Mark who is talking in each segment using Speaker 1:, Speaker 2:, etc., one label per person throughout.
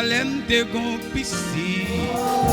Speaker 1: Jérusalem te gon piscine.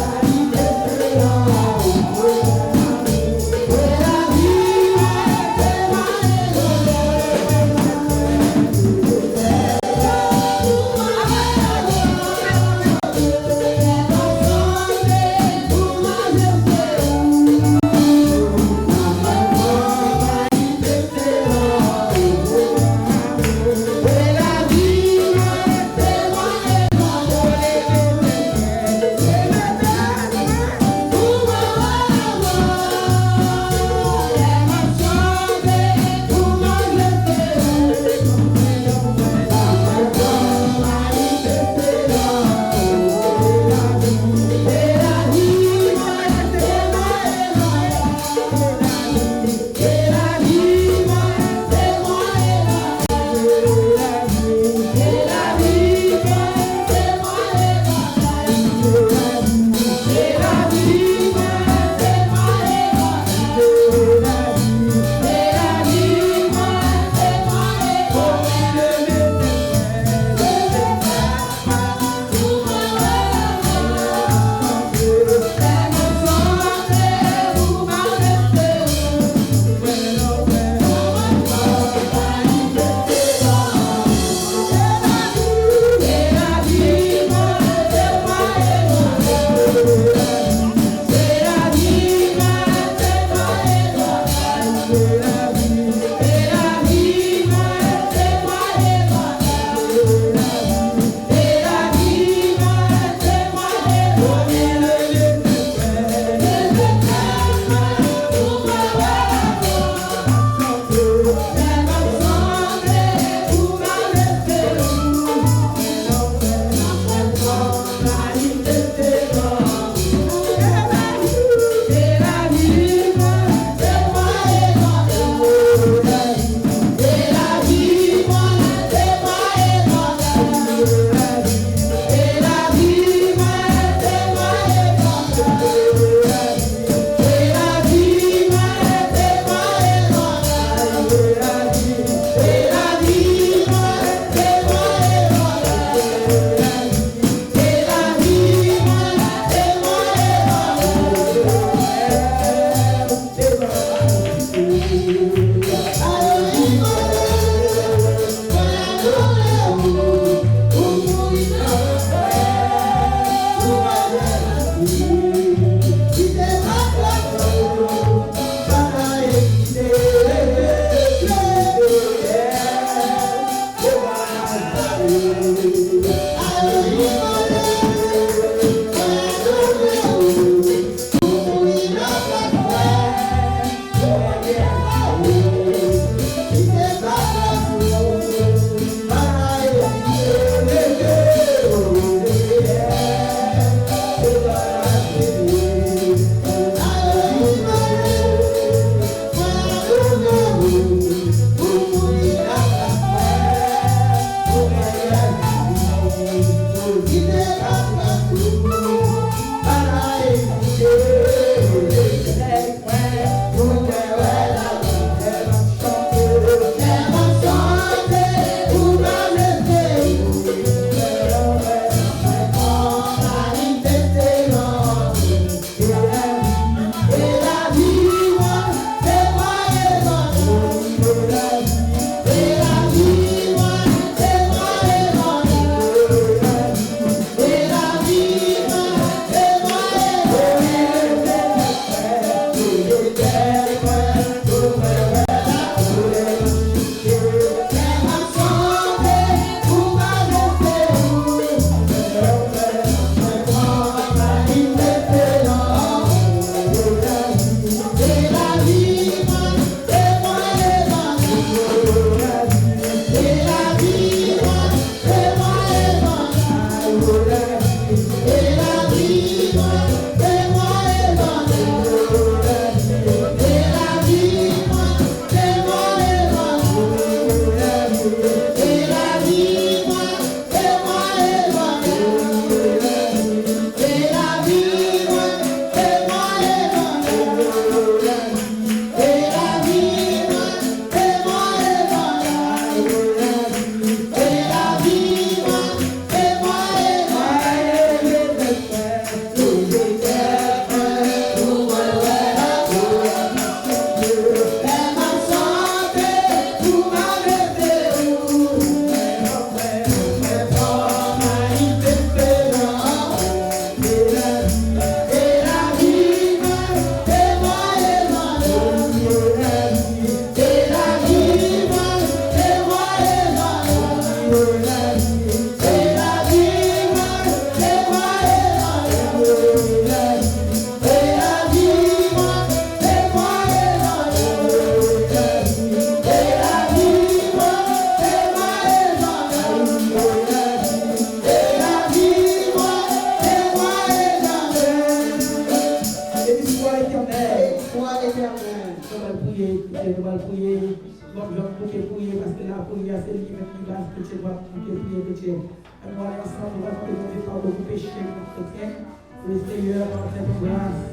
Speaker 2: Alléluia, c'est lui qui met une base, péché, droit, prier, péché. Nous allons ensemble, nous allons demander pardon pour péché, pour chrétien. Le Seigneur va faire grâce.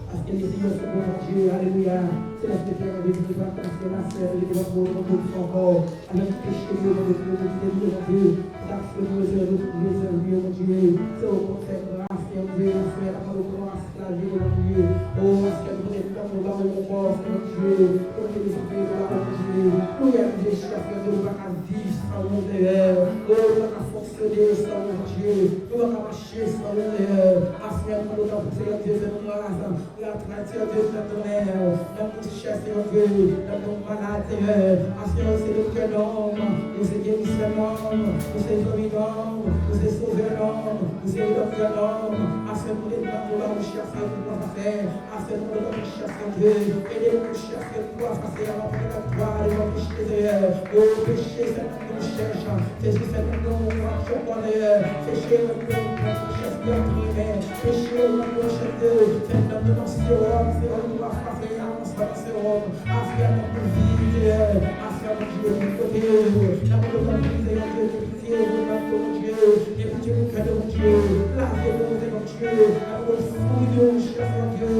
Speaker 2: Parce que les Seigneurs sont pour Dieu. Alléluia. C'est la Seigneur de Dieu qui va passer la sœur, qui va pour son corps. Alors péché, Dieu, mon Dieu. Parce que nous sommes mon Dieu. C'est au contraire grâce, mon Dieu. La sœur, la grâce, la vie, mon Dieu. Oh, est-ce que nous devons nous avoir mon corps, mon Dieu. Pour que les esprits de la Dieu. Nous y a des chefs de nous va vivre sans mon Dieu. Oh, nous va fonctionner sans mon Dieu. Nous va marcher sans mon Dieu. Afin que nous avons fait Dieu de nous grâce. La tradition de notre mère. Notre chasse, mon Dieu. Notre malade, afin que c'est le cœur d'homme. Nous c'est guérisseur d'homme. Nous c'est dominant. Nous c'est sauveur d'homme. Nous c'est docteur d'homme. Afin que nous avons cherché pour nous faire. Afin que nous avons cherché Dieu. Et nous chercher pour nous faire la gloire de notre péché. Oh, péché, c'est notre nous cherche. Jésus, c'est notre nous marche au bonheur. Péché, notre nous cherche bien privé. Péché, notre nous cherche Dieu. C'est notre nous sérum. C'est nous va faire un sérum. Afin que nous vivions. Afin que Dieu nous protège. La bonne vie de Dieu, pitié, mon Dieu. Et pitié, mon cœur de Dieu. La vie de mon Dieu. La bonne fouille de mon cher Dieu.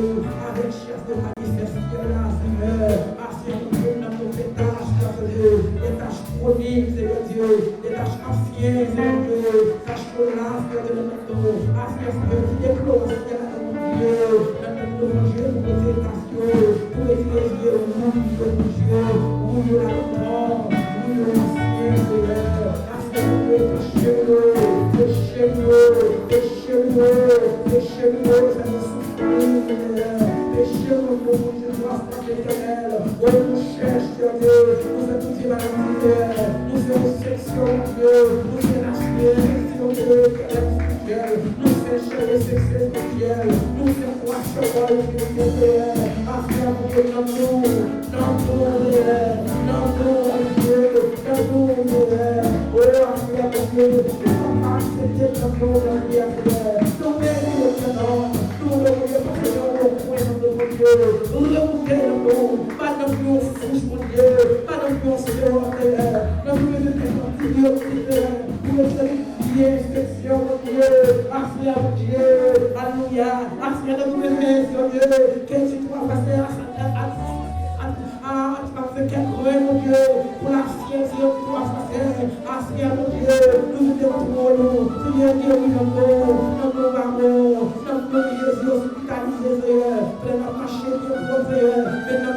Speaker 2: Avec cher de manifester là, Seigneur. Afin que Dieu nous pétage, Dieu. Les tâches chroniques, Seigneur Dieu. Les tâches anciennes, Seigneur Dieu. Tâches colaires, Seigneur de notre nom. Afin que tu décloses, Seigneur de mon Dieu. Notre nom, Dieu, pour les étations. Pour les yeux, mon Dieu. Où la mort, où l'ancien, Seigneur. Afin que péchez-nous, ça nous souffre, Seigneur. Péchez-nous, pour vous, je dois faire l'éternel. Oh, nous cherche, Dieu. Nous sommes tous malades, nous sommes section, Dieu. Nous sommes lâchés, Dieu. Nous sommes chers, spirituels. Nous sommes croissants, spirituels. Afin que nous, oh, afin que Dieu, accepter notre nom dans la vie. Nous méritons nous le Dieu, remontez le nom, pas de plus fouche, mon Dieu, pas de plus séjour, non plus de continuer, pour le salut, inspection, mon Dieu, affaire, mon Dieu, alléluia, affaire de nous aimer, Dieu, que tu dois passer mon Dieu, pour la science, tu dois passer, affaire, mon Dieu, nous te retrouvons, Seigneur, guéris nos parents, notre Jésus hospitalisé, prenons ma chaîne de Seigneur,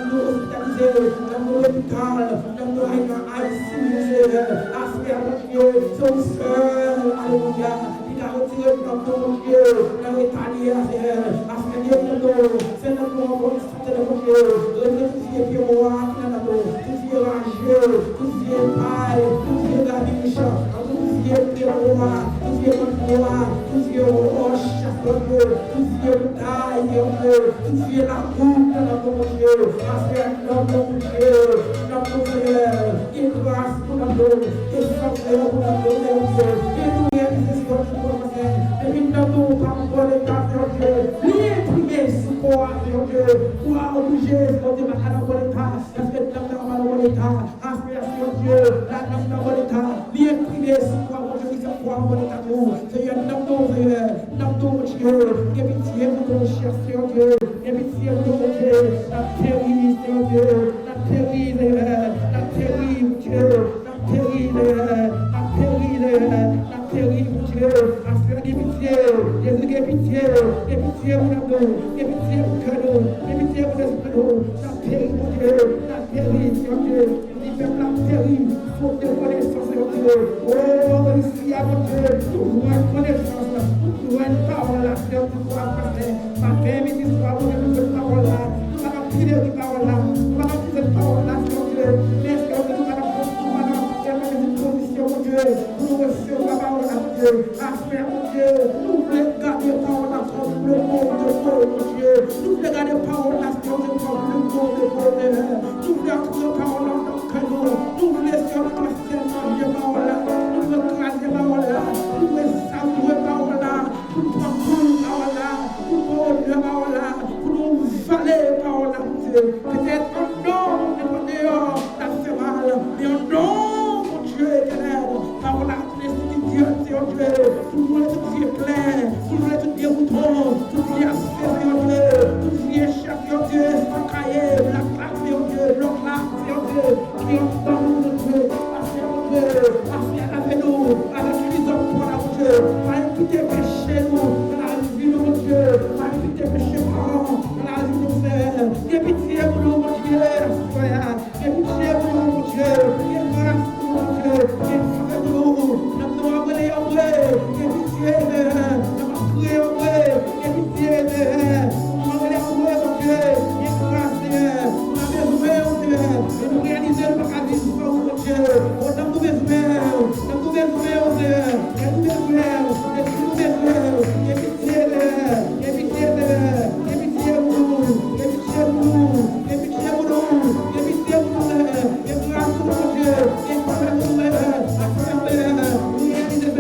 Speaker 2: nous hospitalisés, nous l'hôpital, nous régnons ICU, affaire, mon Dieu, son seul, alléluia. Il a retiré notre mon Dieu, dans l'Italie, afin de nous, c'est notre nom, mon Dieu, rectifier qui est roi, tout qui est rageux, tout qui est paille, tout qui est gabiche, tout qui est roi, tout qui est roi, tout qui est roche, tout qui est taille, tout qui est la route, mon Dieu, afin notre Dieu, notre Seigneur, il grâce pour nous, il force pour nous, et nous réaliser et puis nous, par rapport à l'état de Dieu, l'imprimer support de Dieu, pour obliger de Dieu à l'état, parce que nous avons l'état, aspiration Dieu, nous avons l'état, l'imprimer support de Dieu, pour avoir l'état de nous, Seigneur, nous, Dieu, et pitié pour nos chers Seigneur Dieu, et pitié pour nos Dieu, la terrible Seigneur Dieu, la terrible Dieu, la terrible Dieu, affaire de pitié, Jésus de pitié, et pitié pour nous, et pitié pour nous, et pitié pour nous, la terrible Dieu, la terrible Dieu, la terrible, faute de connaissance de Dieu, oh, ici à mon Dieu, pour une connaissance, pour une parole là, Dieu, pour pouvoir passer, ma femme et l'histoire, pour une parole là, nous allons prier de parole là, nous allons prier de parole là, Dieu, laisse que nous allons mon Dieu, nous recevons la parole à Dieu, affaire mon Dieu, nous voulons garder la parole à toi, le monde de Dieu, mon Dieu, nous voulons garder la parole à toi, le monde de bonheur, nous voulons trouver la parole en tant que nous voulons faire le questionnement de la parole là, nous voulons craser la parole là, nous voulons savourer la parole là, pour prendre la parole là, pour prendre la parole là, pour nous valer la parole là, mon Dieu, peut-être un nom de dehors, ça fait mal, mais un nom, tout Dieu clair, tout Dieu bouton, tout Dieu affaire, mon Dieu, tout Dieu chef, mon Dieu, sans cahier, la claque, mon Dieu, l'autre là, mon Dieu, qui entre dans nous, mon Dieu, affaire avec nous, avec les hommes pour la mon Dieu, pas quitter péché nous, dans la vie de mon Dieu, pas quitter péché parents, dans la vie de nos frères, et pitié pour nous, mon Dieu, et pitié pour nous, mon Dieu, et grâce pour nous, mon Dieu, et faveur pour nous, nous avons envoyé en vrai, et pitié, nous avons prié en vrai, et pitié, nous avons envoyé en vrai, mon Dieu, et grâce, Seigneur, nous avons besoin, mon Dieu, et nous réaliser le paradis pour vous, mon Dieu, nous avons besoin, mon Dieu, et nous besoin, et pitié, et pitié, et pitié pour nous, et pitié pour nous, et pitié pour nous, et pitié pour nous, et grâce pour mon Dieu, et faveur pour nous, nous réaliser,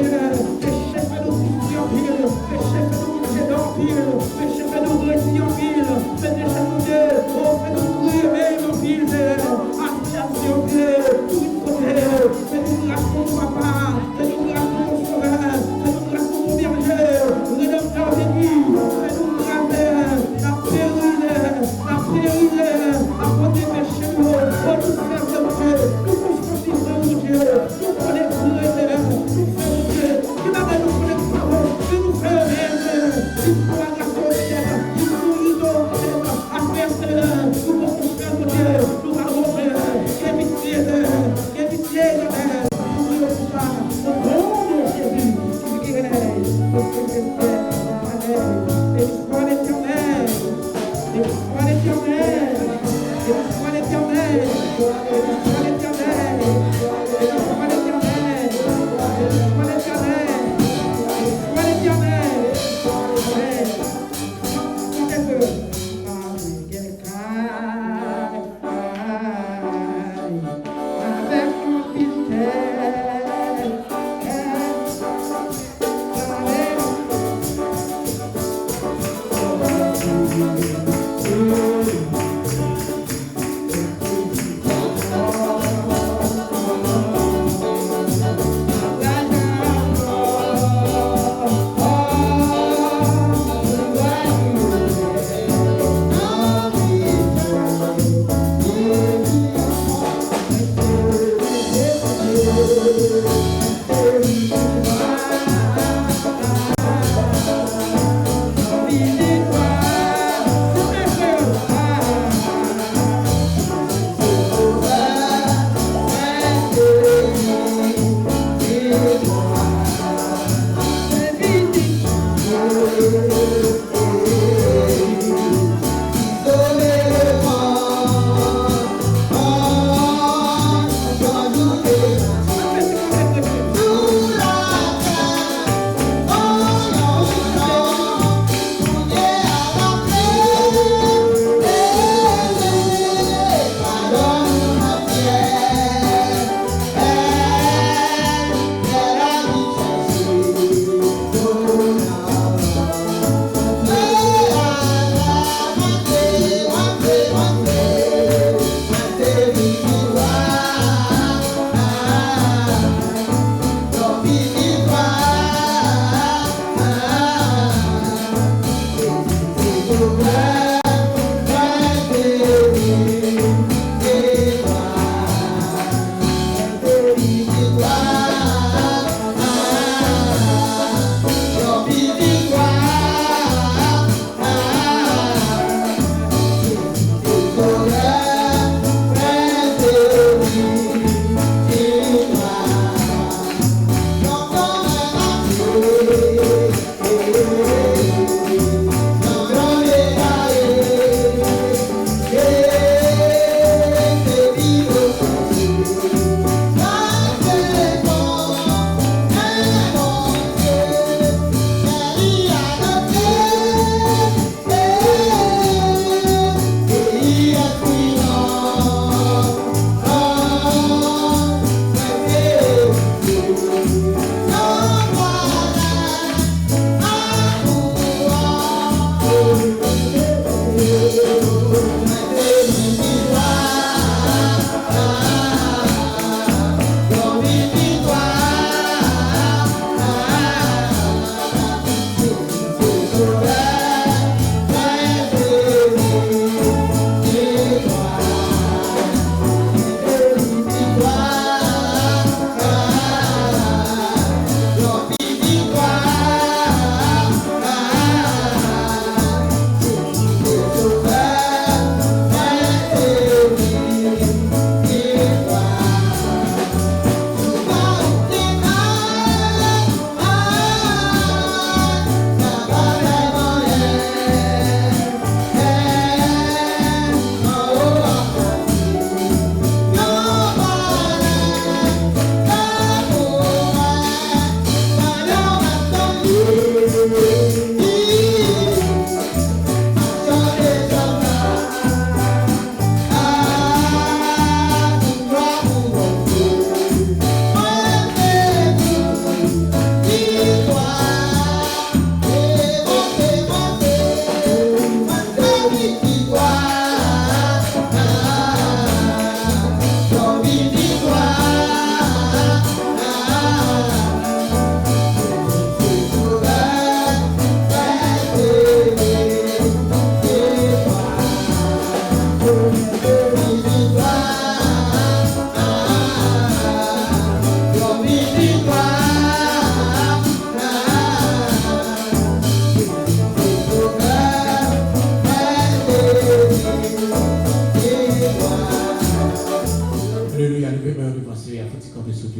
Speaker 2: péché fait nous souffrir en pile, péché fait nous bouger en pile, péché fait nous réciter en pile, péché fait nous Dieu, oh, fait nous crier même en pile, attention Dieu, tout une côté, fais-nous grâce pour nous papa, fais-nous grâce pour mon sauveur, fais-nous grâce pour mon berger, rédempteur béni, fais-nous grâce, la pérille, la côté péché, oh, nous faire de Dieu, nous construisons de Dieu, nous connaissons nous faisons Dieu, qui n'a pas nous connaître parole, que nous faisons il faut la grâce au ciel, il faut nous donner à faire nous pouvons faire de Dieu, nous allons faire, et pitié, nous prions pour ça, au nom de Jésus, qui guérit, notre Seigneur, et l'histoire l'éternel, et l'histoire l'éternel, et l'histoire l'éternel, et l'histoire l'éternel, et l'histoire l'éternel, et l'histoire l'éternel, et l'histoire l'éternel, amen. Avec mon fidèle,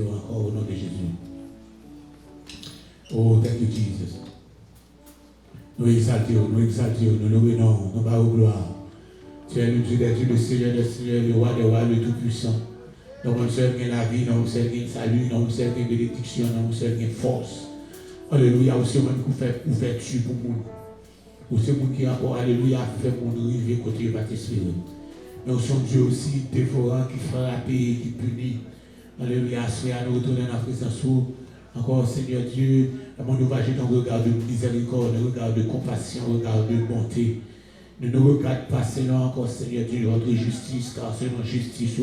Speaker 3: encore au nom de Jésus. Oh, thank you, Jesus. Nous exaltons, nous louons, nous bas gloire. Tu es le Dieu des dieux, le Seigneur des seigneurs, le roi des rois, le tout-puissant. Nous seul qui a la vie, nous seul qui a le salut, nous seul qui a la bénédiction, nous seul qui a la force. Alléluia, aussi même qui fait ouverture pour nous. Aussi même qui encore, alléluia, fait pour nous arriver côté de votre esprit. Nous sommes Dieu aussi dévorant, qui frappe et qui punit. Alléluia, Seigneur, nous retournons dans la présence. Encore, Seigneur Dieu, nous va jeter un regard de miséricorde, un regard de compassion, un regard de bonté. Ne nous regarde pas, Seigneur, encore, Seigneur Dieu, votre justice, car c'est notre justice.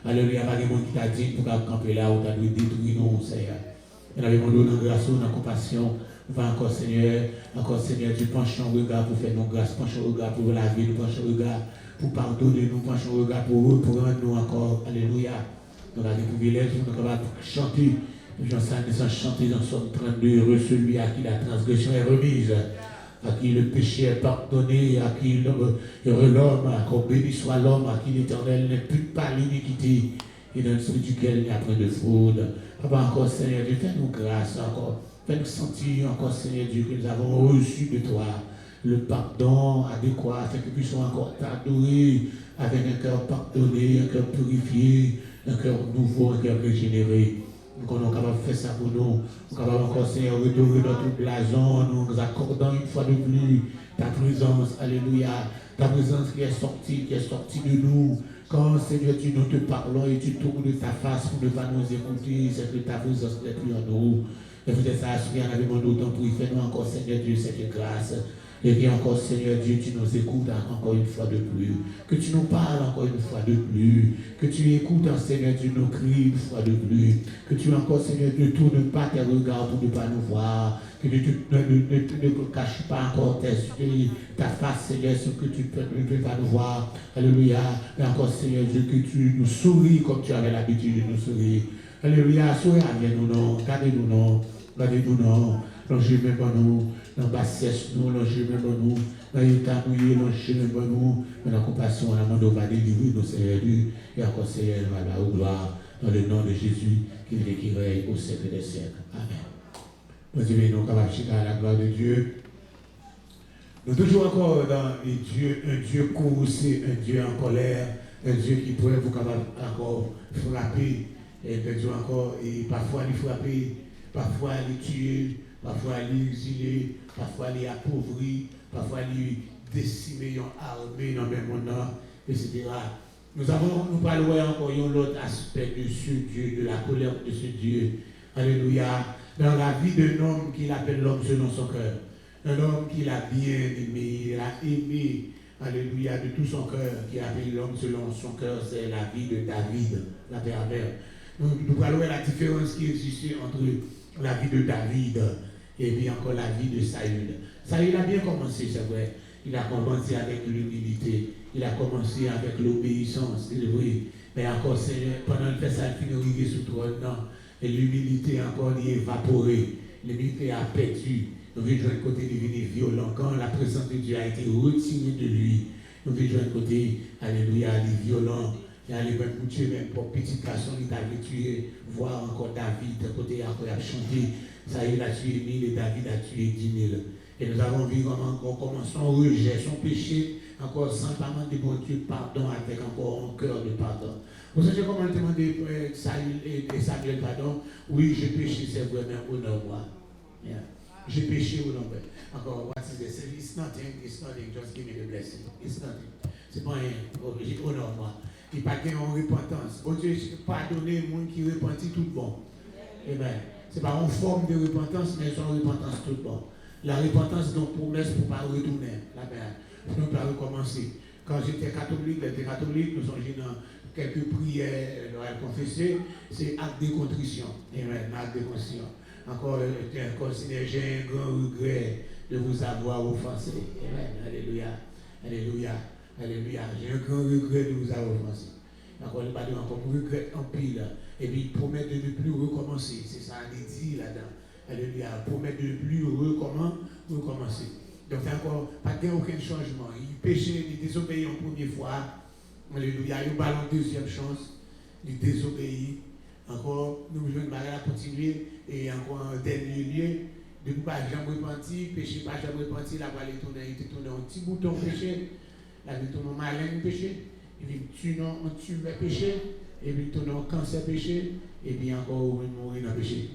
Speaker 3: Alléluia, il y a des gens qui t'a dit pour camper là, où tu as dû détruire nous, Seigneur. Il y a des gens qui dans grâce, dans compassion. Va encore, Seigneur, tu penches ton regard pour faire nos grâces, penches ton regard pour la vie, penches ton regard pour pardonner nous, penches ton regard pour reprendre nous encore. Alléluia. Nous avons des privilèges, nous sommes capables de chanter. Jean sans chanter dans Somme 32, heureux celui à qui la transgression est remise, à qui le péché est pardonné, à qui heureux l'homme, qu'on béni soit l'homme, à qui l'Éternel n'impute pas l'iniquité, et dans l'esprit duquel il n'y a point de fraude. Papa, encore Seigneur Dieu, fais-nous grâce encore, fais-nous sentir encore Seigneur Dieu que nous avons reçu de toi le pardon adéquat, afin que nous puissions encore t'adorer avec un cœur pardonné, un cœur purifié, un cœur nouveau, un cœur régénéré. Nous sommes capables de faire ça pour nous. Nous sommes capables encore, Seigneur, de redorer notre blason, nous accordant une fois de plus ta présence, alléluia, ta présence qui est sortie de nous. Quand, Seigneur, nous te parlons et tu tournes de ta face pour ne pas nous écouter, c'est que ta présence n'est plus en nous. Et peut-être ça, Seigneur, en avait d'autant pour y faire nous encore, Seigneur Dieu, cette grâce. Et puis encore, Seigneur Dieu, tu nous écoutes encore une fois de plus. Que tu nous parles encore une fois de plus. Que tu écoutes, Seigneur Dieu, nos cris une fois de plus. Que tu encore, Seigneur, ne tournes pas tes regards pour ne pas nous voir. Que ne caches pas encore ta face, Seigneur, ce que tu ne peux pas nous voir. Alléluia. Et encore, Seigneur Dieu, que tu nous souris comme tu avais l'habitude de nous sourire. Alléluia. Souris avec nous, non. Gardez-nous, non. Gardez-nous, non. L'enjeu même pour nous, dans la bassesse, nous, l'enjeu même pour nous, dans l'état nous, l'enjeu même pour nous, dans la compassion, la main de va délivrer nos Seigneur Dieu, et encore Seigneur, va la gloire, dans le nom de Jésus, qui vient qui règne au siècle des siècles. Amen. Nous devons capables à la gloire de Dieu. Nous toujours encore dans un Dieu courroucé, un Dieu en colère, un Dieu qui pourrait vous capable encore frapper, et un Dieu encore, et parfois lui frapper, parfois lui tuer, parfois lui exiler, parfois lui appauvrir, parfois lui décimer en armée dans le même monde, etc. Nous parlons encore de l'autre aspect de ce Dieu, de la colère de ce Dieu. Alléluia. Dans la vie d'un homme qu'il appelle l'homme selon son cœur. Un homme qu'il a bien aimé, il a aimé, alléluia, de tout son cœur, qui a appelé l'homme selon son cœur, c'est la vie de David, la pervers. Nous parlons de la différence qui existait entre la vie de David et puis encore la vie de Saül. Saül a bien commencé, c'est vrai. Il a commencé avec l'humilité. Il a commencé avec l'obéissance, c'est vrai. Mais encore, Seigneur, pendant le fait ça, il finit arrivé sous le trône, non. Et l'humilité encore est évaporée. L'humilité a perdu. Nous vivons un côté devenu violent. Quand la présence de Dieu a été retirée de lui, nous vivons un côté, alléluia, violent. Il y a les mêmes coutumes, même pour petit garçon, il avait tué, voir encore David, côté après a chanté, ça il a tué 1000 et David a tué 10 000. Et nous avons vu comment son rejet, son péché, encore sans pas demander bon Dieu pardon avec encore un cœur de pardon. Vous savez comment il demandait Samuel pardon? Oui, j'ai péché, c'est vrai, mais honore-moi. Yeah. J'ai péché, honore-moi. Encore, what is this? It's nothing, just give me the blessing. It's nothing. C'est pas rien, honore-moi. Il n'y a pas de repentance. Bon Dieu, pardonner les gens qui repentent tout bon. Amen. Ce n'est pas une forme de repentance, mais c'est une repentance tout bon. La repentance, donc, promesse pour ne pas retourner. Nous pas recommencer. Quand j'étais catholique, nous sommes dans quelques prières à confesser, c'est acte de contrition. Amen. Acte de contrition. Encore, Seigneur, j'ai un grand regret de vous avoir offensé. Amen. Alléluia. Alléluia. Alléluia. J'ai un grand regret de vous avoir offensé. Encore, il va dire encore, vous regrettez en pile. Et puis, il promet de ne plus recommencer. C'est ça, il dit là-dedans. Alléluia. Promet de ne plus recommencer. Donc, encore, pas de aucun changement. Il péchait, il désobéit en première fois. Alléluia. Il va en deuxième chance. Il désobéit. Encore, nous voulons continuer et encore en dernier lieu, de ne pas jamais repentir, péché pas jamais repentir, la voie tourner un petit bouton péché, la vie tourne malin péché, et puis tu le péché, et puis tourne un cancer péché, et puis encore on mourir dans le péché.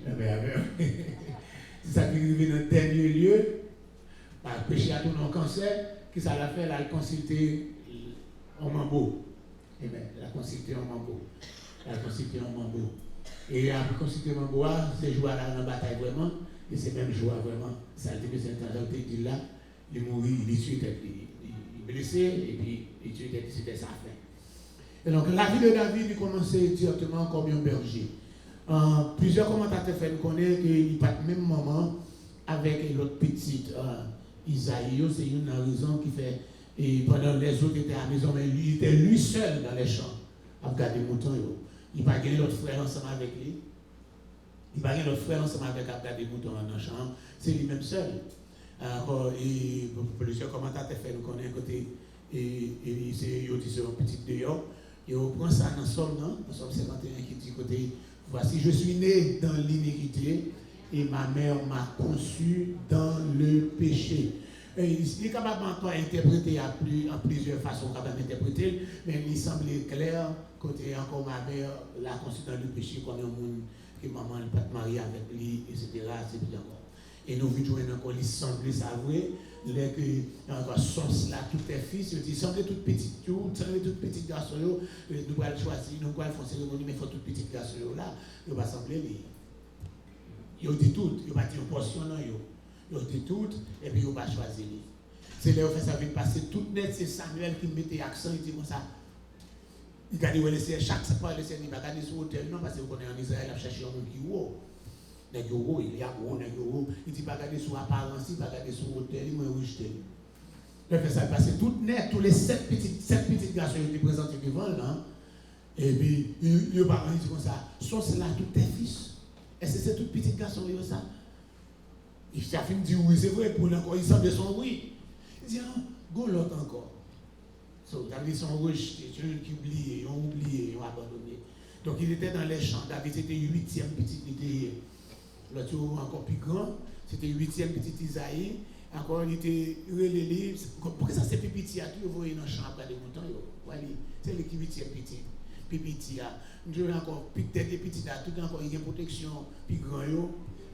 Speaker 3: C'est ça qui arrive dans le dernier lieu, le péché a tourné un cancer, qui ça l'a fait, la consulter en mambo. La consulter en mambo. La consulter en mambo. Et après consulter en mambo, c'est jouer là dans la bataille vraiment, et c'est même jouer vraiment. Ça a été que c'est un temps dit là, il mourit, il tue, il est blessé, et puis il tue, c'était sa fin. Et donc la vie de David, il commençait directement comme un berger. Plusieurs commentateurs font connaître qu'il n'y a pas de même moment avec l'autre petite Isaïe, c'est une raison qui fait, et pendant les autres étaient à la maison, mais lui, il était lui seul dans les champs, à regarder les moutons. Il n'a pas gagné l'autre frère ensemble avec lui. Il n'a pas gagné l'autre frère ensemble avec à regarder les moutons dans le champ, c'est lui-même seul. Et plusieurs commentateurs font connaître côté, et c'est un petit dehors, et on prend ça dans Somme 51 qui dit côté, voici, je suis né dans l'iniquité, et ma mère m'a conçu dans le péché. Il est capable d'interpréter en plusieurs façons, capable d'interpréter, mais il semblait clair côté encore ma mère l'a conçu dans le péché comme un monde que maman n'a pas marié avec lui, etc. C'est bien encore. Et nous voyons encore, il semblait s'avouer, encore sens là, tout est fils, il semblait tout petit, tout petit garçon, nous allons choisir, nous allons faire une cérémonie, mais il faut tout petit garçon là, il va sembler. Il dit tout, il va dire une portion, il dit tout, et puis il va choisir. C'est là où ça veut passer tout net, c'est Samuel qui mettait accent, il dit comme ça. Il a dit, chaque fois, il va garder sur l'hôtel, non, parce qu'on est en Israël, il a cherché un monde qui est haut. Il y a gros, il dit, il va garder sur l'apparence, il va garder sur l'hôtel, il va rejeter. Il fait ça passer tout net, tous les 7 petits garçons qui étaient présentés devant là. Et puis, il va dire comme ça, sont là tous tes fils. Est-ce que c'est tout petit garçon qui ça? Il a fini de dire oui, c'est vrai, pour encore, il semble son oui. Il dit, ah, go l'autre encore. David sont rejetés, qui oubliés, ils ont abandonné. Donc il était dans les champs. David c'était 8e petit, l'autre encore plus grand, c'était 8e petit Isaïe. Encore il était relégué. Pourquoi ça c'est petit à tout, vous voyez dans le champ après des moutons, c'est le 8e petit. Petit à. Nous avons encore peut-être des petits à tout, encore il y a une protection plus grand,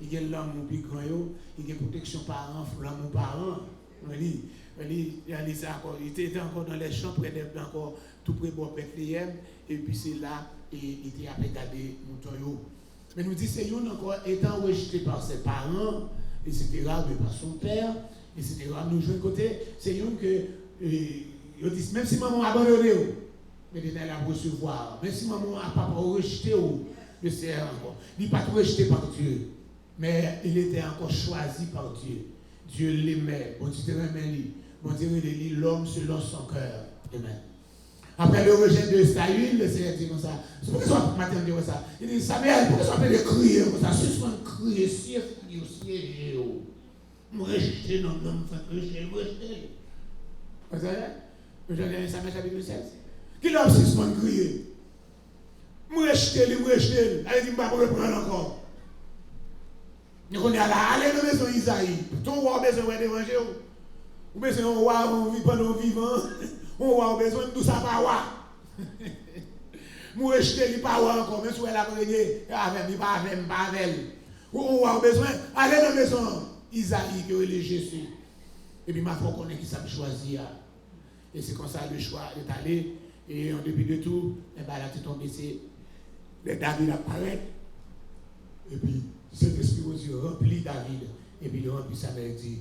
Speaker 3: il y a l'amour plus grand, il y a une protection parent, l'amour parent. Il était encore dans les champs, près encore tout près de Bethléem, et puis c'est là, il était à regarder moutons. Mais nous dit, c'est une encore étant rejeté par ses parents, etc., mais par son père, etc. Nous jouons de côté, c'est une que, même si maman a abandonné, mais il a recevoir, même si maman a pas rejeté, le sert encore. Il n'est pas rejeté par Dieu, mais il était encore choisi par Dieu. Dieu l'aimait, bon Dieu l'aimait lui. Bon Dieu l'aimait l'homme selon son cœur. Amen. Après le rejet de Saül, le Seigneur dit comme ça. C'est pour ça que je dis ça. Il dit, Samuel, pourquoi ça fait crier comme ça? Suspend crier, siège, siège. Je rejeté, non, rejeté. Vous savez? Je dis Samuel chapitre 16. Qui l'a suspend crier? Je rejeté. Allez, dis, je ne vais pas reprendre encore. On est allé dans la maison Isaïe. Ton roi a besoin d'évangile. Ou besoin d'un roi pendant vivant. On a besoin de tout ça par roi. Moi, je ne pas roi encore. Mais si elle a régné, il pas avec. On a besoin d'aller dans la maison Isaïe qui est Jésus. Et puis, ma foi, on connaît qui ça choisir. Et c'est comme ça le choix est allé. Et en dépit de tout, la tête tombée, c'est David apparaît. Et puis, cet esprit aussi remplit David. Et puis il remplit sa mère et dit,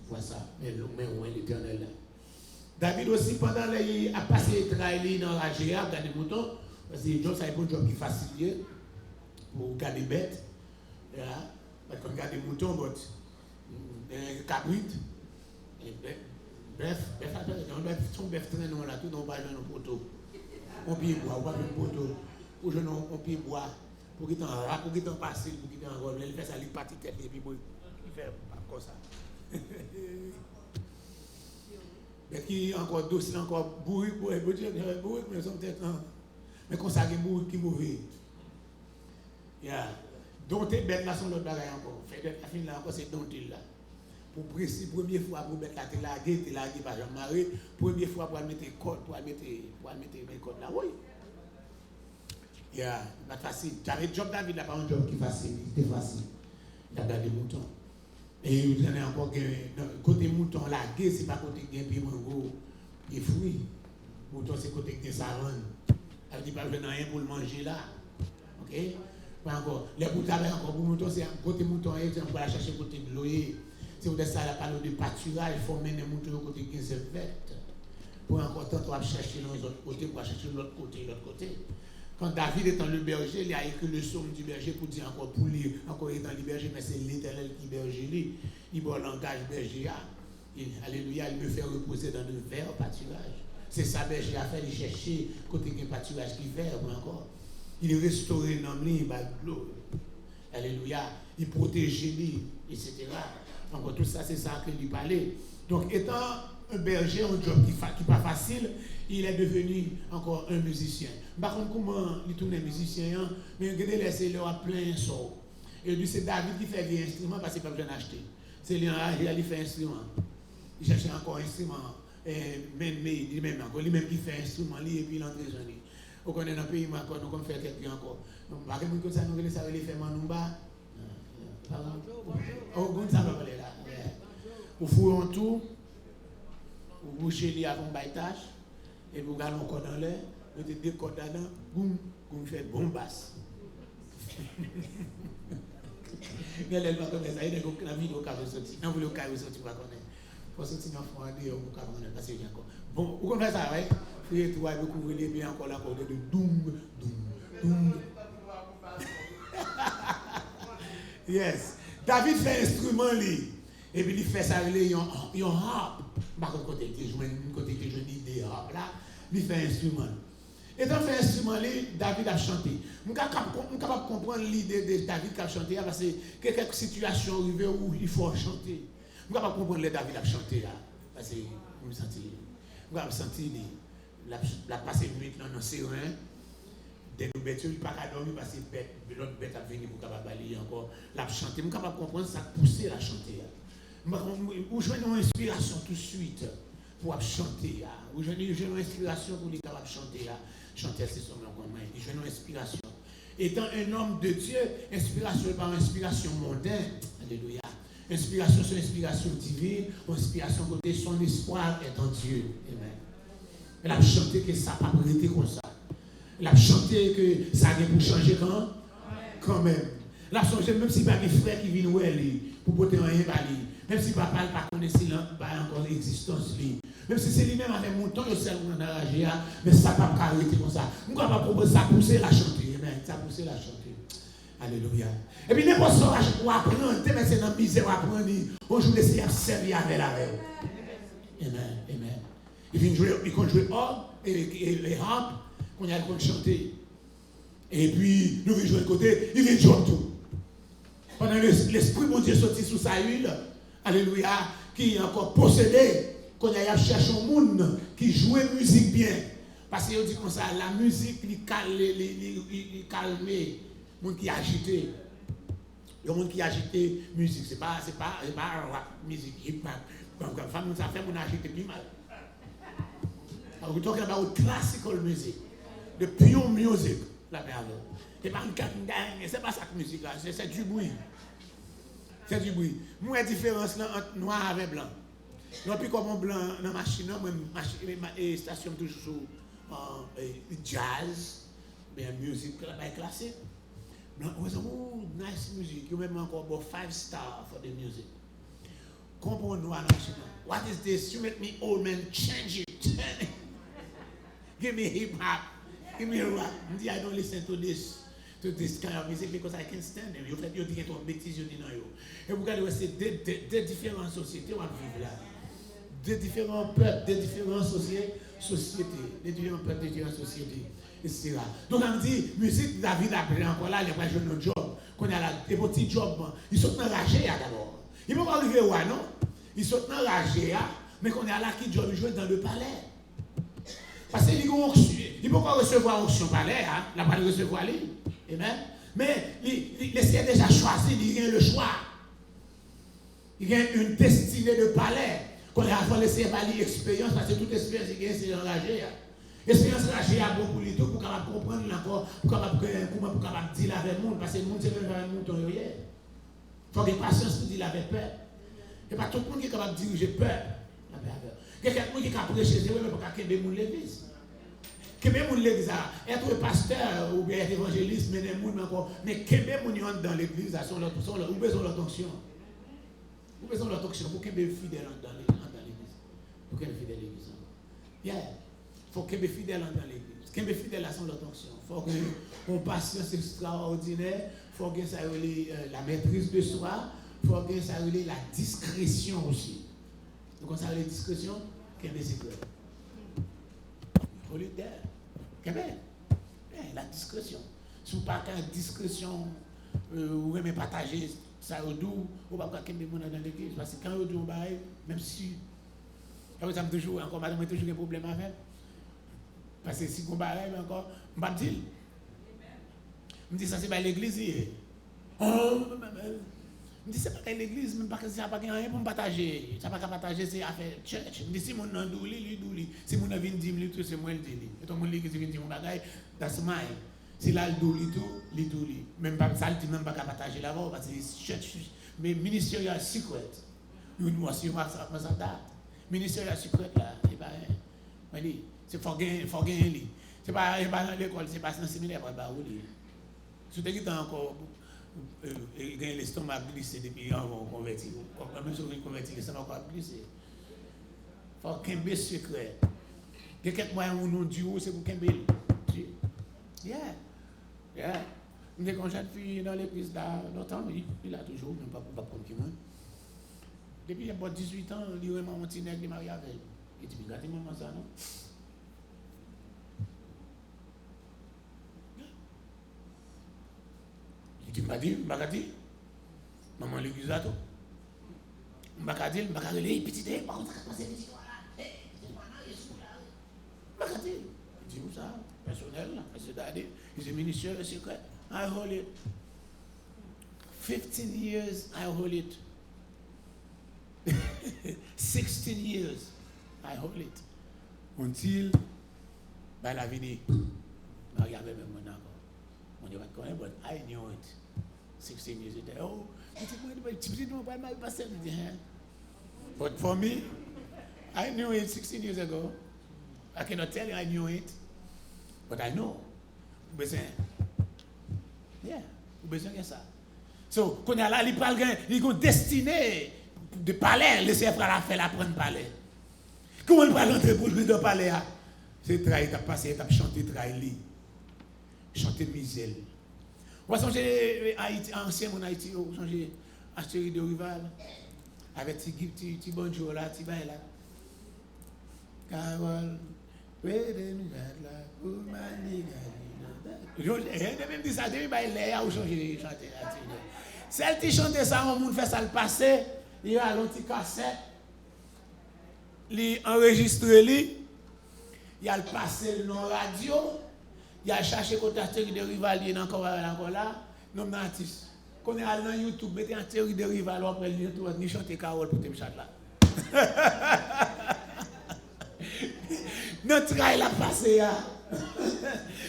Speaker 3: vois ça, mais où est l'Éternel là. David aussi, pendant qu'il a passé le travail dans la GA, garder les moutons, parce que John, c'est un job qui est facile pour garder les bêtes. Comme garder les moutons, cabrit, bref, on doit son bœuf traîner là, tout dans le poteau. On pied bois, on va le poteau, ou je n'en pied bois. Pour qu'il t'en passe, pour qu'il t'en rôle, il fait ça, il partit tête, et puis il fait comme ça. Mais qui encore docile, encore bourrique, mais son tête, mais comme ça, il est bourrique qui est mauvais. Yeah. Dompter bête là, son l'autre bagaille encore. Fait de la fin là encore, c'est dompter là. Pour précis, première fois pour mettre la télé laguer, par exemple, marée, première fois pour mettre code, pour mettre mes codes là, oui. Yeah, pas facile. J'avais job David là, pas un job qui facile, c'était facile. Il a gardé mouton. Et vous avez encore côté mouton lagué, c'est pas côté gain puis mango, et fruits. Mouton c'est côté gain savane. Elle dit pas besoin rien pour le manger là. OK? Pas encore. Les boutons encore pour mouton, c'est côté mouton, on va la chercher côté de l'eau. Si vous êtes ça, la parole de pâturage, il faut mener les moutons au côté 15 vêtements. Pour encore tant, on va chercher dans les autres côtés, pour chercher l'autre côté. Quand David étant le berger, il a écrit le psaume du berger pour dire encore pour lire, encore étant le berger, mais c'est l'Éternel qui berger lui. Il va langage berger. Alléluia, il me fait reposer dans le vert pâturage. C'est ça berger a fait, il chercher côté un pâturage qui vert encore. Il restaurer l'homme, il va de l'eau. Alléluia, il protège lui, etc. Donc tout ça, c'est ça que lui parlait. Donc étant un berger, un job qui n'est pas facile, il est devenu encore un musicien. Par contre, comment il tourne un musicien, mais il a laissé leur plein sort. Et lui, c'est David qui fait des instruments parce qu'il n'a pas besoin d'acheter. C'est lui qui fait instrument. Il cherche encore un instrument. Lui-même qui fait instrument, et puis il entre les jeunes. On connaît dans le pays, nous comme faire quelqu'un encore. Donc, par exemple, comme ça, nous allons savoir les faire Manumba. Oh, bon, ça va parler là. Vous fouillez en tout, vous bouchez les avant baïtage, et vous gardez encore dans l'air, vous mettez deux cordes dedans, boum, vous faites bombasse. Il y a des gens comme ça, il y a des gens qui ont la vidéo qui ont sorti. Non, vous le carrez sorti, vous ne connaissez pas. Il faut sortir dans le fond, vous ne connaissez pas, c'est bien encore. Bon, vous connaissez ça, oui? Fouillez tout, vous couvrez les biens encore là, de doum, doum, doum. Yes. David fait instrument lui. Et puis il fait ça il y a un harp. Par contre côté que je dis des harp là, il fait instrument. Et dans fait instrument lui, David a chanté. Je suis capable de comprendre l'idée de David qui a chanté parce que quelques situations arrivées où il faut chanter. Je suis capable de comprendre les David a chanté là parce que je me sentis la passer nuit dans le serein. Des nous bêtes, il n'y a pas qu'à dormir parce que l'autre bête a venu pour balayer encore, la chanter. Je suis capable de comprendre ça, pousser la chanter. Ou je veux une inspiration tout de suite pour chanter. Ou je veux une inspiration pour les capables de chanter. Chanter, c'est son nom commun. Je veux une inspiration. Étant un homme de Dieu, inspiration par inspiration mondaine. Alléluia. Inspiration sur inspiration divine, inspiration côté son espoir est en Dieu. Amen. Elle a chanté que ça n'a pas été comme ça. Elle a chanté que ça vient pour changer quand même. Elle a chanté même si pas des frères qui viennent où elle est, pour porter rien par lui. Même si papa n'a pas connu pas encore l'existence lui. Même si c'est lui-même avec mon temps, il sait qu'on a agi, mais ça n'a pas arrêté comme ça. On ne peut pas proposer ça pousser la chanter. Amen. Ça pousser la chanter. Alléluia. Et puis n'importe quoi pour apprendre, mais c'est dans la misère pour apprendre. On joue d'essayer à servir avec la rêve. Amen. Amen. Il compte jouer hors et les harpes. On y a le chanter. Et puis, nous venons jouer de côté, il vient jouer tout. Pendant l'Esprit mon Dieu sorti sous sa huile, alléluia, qui est encore possédé, qu'on a cherché un monde qui joue musique bien. Parce qu'il dit comme ça, la musique, il calme, le monde qui est agité. Le monde qui est agité, musique, c'est pas rap, musique, hip-hop. Comme ça fait mon agité plus mal. Alors, we're talking about classical music. The pure music, la perle. C'est pas une catine, c'est pas ça que musique là, c'est du bruit. C'est du bruit. Moi, la différence là entre noir et blanc. Non, puis comme blanc dans la machine, et station toujours jazz, bien musique classique. Blanc, oh, nice music. You même encore 5 stars for the music. Comprends noir dans la machine. What is this? You make me old man change it. Give me hip hop. Give me a rap. I don't listen to this kind of music because I can't stand them. You think it's une bêtise, et vous regardez, c'est des différentes sociétés où on vit là. Des différents peuples, des différentes sociétés, des différents peuples, des différentes sociétés, etc. Donc on dit, musique, David a pris encore là, il n'y a pas de notre job. Qu'on a là, des petits jobs, ils sont dans la GA d'abord. Ils ne vont pas arriver où, non? Ils sont dans la GA, mais qu'on a là qui job, ils jouent dans le palais. Parce qu'il ne peut pas recevoir onction palais, la pas recevoir lui. Amen. Mais le Seigneur a déjà choisi, il a le choix. Il y a une destinée de palais. Quand il a laissé parler expérience, parce que toute expérience, c'est engagé. L'expérience engagée a beaucoup de tout pour capable comprendre encore, pour capable dire avec le monde, parce que le monde, c'est même pas le monde qui est. Il faut avoir patience pour dire avec peur. Et pas tout le monde qui est capable de dire j'ai peur. Il y a quelqu'un qui est capable de prêcher, mais pas qu'il y ait des gens de l'église. Que même l'église, être pasteur ou bien être évangéliste, mais des gens encore, mais que même gens dans l'église, ou besoin de leur onction. Vous besoin de l'autre pour qu'il y ait des fidèles dans l'église. Pour qu'il y ait des fidèles dans l'église. Il faut qu'il y ait des fidèles dans l'église. Qu'il y ait des fidèles à son onction. Il faut qu'il y ait une patience extraordinaire. Il faut qu'il y ait la maîtrise de soi. Il faut qu'il y ait la discrétion aussi. Donc, on s'appelle la discrétion, qu'il y ait des secrets. Volontaire. Qu'il y ait la discrétion. Si vous n'avez pas de discrétion, vous aimez partager. Ça au doux, ou pas qu'un des gens dans l'église, parce que quand on dit on baille, même si, ça me toujours encore, madame, toujours un problème avec, parce que si on baille encore, on va me dire, me dit ça c'est pas l'église, me dit c'est pas l'église, même parce que ça pas rien pour partager, ça pas partager c'est affaire church, me dit si mon nom douli, si mon nom vient dire lui c'est moi le dit, et tout le monde l'église vient dire mon bagage, that's mine. Si là, il douli. Même pas ça, il même pas qu'à partager là-bas, parce que church, mais ministériel secret. Nous aussi, on va ça date. Ministériel secret là, c'est pas rien. C'est faut gagner. C'est pas dans l'école, c'est pas dans le séminaire, pas bah oui. Si tu es encore, gagner l'estomac glissé depuis on converti. Même si on converti, l'estomac encore glissé. Faut gagner secret. Il y a quelques moyens où nous duo, c'est pour gagner. Yeah. Dès qu'on jeune fille dans l'église là, longtemps, il a toujours, même pas pour comme qui moi. Depuis il a 18 ans, il a mon petit nègre, il est marié avec elle. Il dit, regardez maman ça, non? Il dit, m'a dit, maman l'église là tout. M'a dit, petit nègre, par contre, c'est petit voilà. M'a dit, il dit, où ça? Personnel, c'est ministère secret. I hold it. 15 years, I hold it. 16 years, I hold it. Until, by la vie, I have même mon accord. On ne va pas connaître, but I knew it. 16 years ago. Oh, but for me, I knew it 16 years ago. I cannot tell you I knew it. But I know. Besoin. Yeah. Besoin de ça. So, quand il y a là, il parle, il est destiné de palais, laisser faire la prendre palais. Comment il va rentrer pour le palais? C'est trahi, t'as passé, t'as chanté trahi. Chanter misère. On va changer Haïti, ancien mon Haïti, on va changer Astérie de Rival. Avec petit bonjour là, petit bail là. Carole. Je même dit ça, depuis que ou changer chanter. Celle qui chante ça, on monde fait ça le passé, il a un petit cassette, il enregistre lui, il a le passé dans la radio, il a cherché côté Astérie de Rival, il est encore là, nom d'artiste. Quand on est dans YouTube, mettez Astérie de Rival, après YouTube, ni chanter Carole pour te chanter là. Notre travail a passé.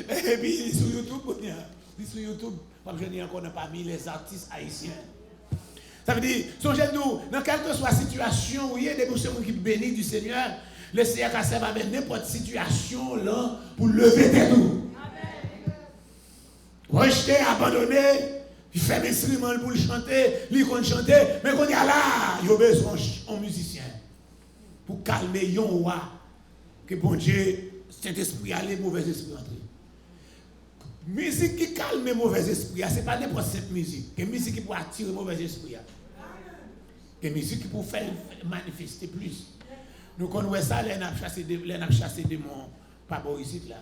Speaker 3: Et puis sur YouTube, comme je dis encore, parmi les artistes haïtiens. Ça veut dire, songez-nous, dans quelle que soit la situation où il y a des personnes qui bénissent du Seigneur, le Seigneur a servi avec n'importe situation là pour lever des nous. Rejeté, abandonné, il fait des instruments pour le chanter, il compte chanter, mais quand il y a là, il y a besoin d'un musicien pour calmer yon roi. Que bon Dieu, Saint-Esprit a les mauvais esprits entrer. Musique qui calme les mauvais esprits, ce n'est pas n'importe cette musique. Que musique qui peut attirer les mauvais esprits. Que musique qui peut faire manifester plus. Nous connaissons ça, les n'a chassé des démons, pas ici là.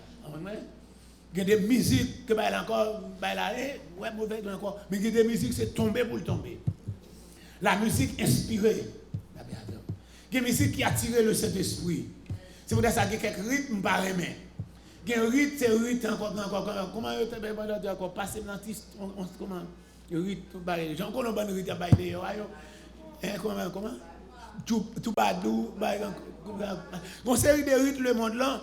Speaker 3: Il y a des musiques que bah encore, bah là, ouais mauvais encore. Mais il y a des musiques c'est tomber pour le tomber. La musique inspirée. Il y a des musiques qui attirent le Saint-Esprit. C'est pour ça qu'il y a quelques rythmes par les mains. un rite, c'est rite encore. Comment on dit encore passer dans comment rite les gens qu'on a bon rite à bailler comment tout badou on série de rites le monde là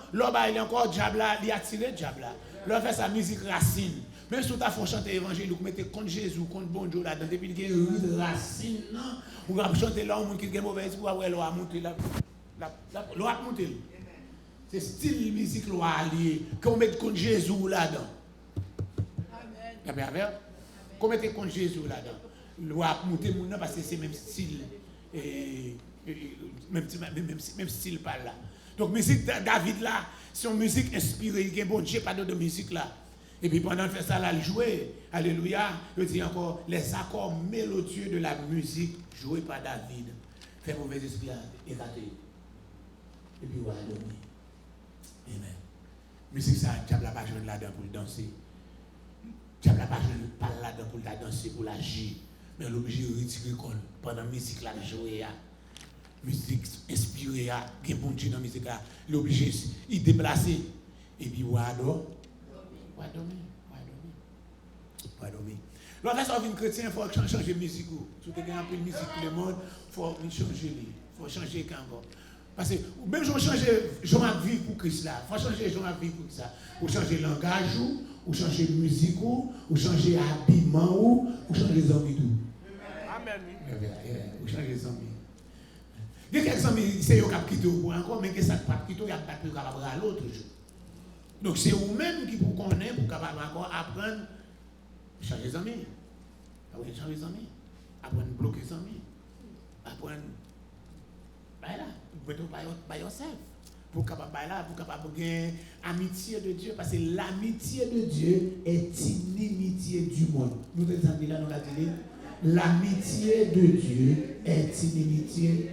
Speaker 3: il encore diable là il attiré diable là leur fait sa musique racine même si tu as fait chanter évangile ou mettez contre Jésus contre bon Dieu là depuis qu'il y a rite racine non ou va chanter là on qui a mauvais esprit ouais l'on a monté là l'on a monté c'est style musique l'on a lié qu'on met contre Jésus là-dedans amen qu'on mette contre Jésus là-dedans l'on a monté mon parce que c'est même style et même style par là. Donc musique David là, c'est une musique inspirée, il y a bon Dieu pas de musique là. Et puis pendant faire ça là, il jouait, alléluia, il dit encore les accords mélodieux de la musique joués par David. Fait mauvais esprit écarté. Et puis voilà dormir. Amen. Musique ça, diable n'a pas joué là-dedans pour danser. Diable n'a pas joué là-dedans pour la danser, pour l'agir. Mais l'obligé de retirer pendant la musique là, jouer là. Musique inspirée, il y a bon Dieu dans la musique là. L'obligé, il déplace. Et puis, il va dormir. Lorsque on est chrétien, il faut changer de musique. Si tu as un peu de musique pour le monde, il faut changer. Il faut changer encore. Parce que même si on change de vie pour Christ là, il faut changer de vie pour ça. Ou changer le langage, ou changer de musique, ou changer d'habillement, ou changer les amis.
Speaker 4: Amen.
Speaker 3: Ou changer les amis. Il y a quelques amis, c'est eux qui ont quitté pour encore, mais que ça ne pas quitté, il y a pas plus capable à l'autre jour. Donc c'est vous-même qui vous connaissez pour capable encore apprendre à changer les amis. Apprendre à changer les amis. Apprendre à bloquer les amis. Apprendre. Voilà. Vous pouvez by yourself. Pour capable là, pour capable gagner amitié de Dieu, parce que l'amitié de Dieu est inimitié du monde. Nous les amis là, nous la dit. L'amitié de Dieu est inimitié.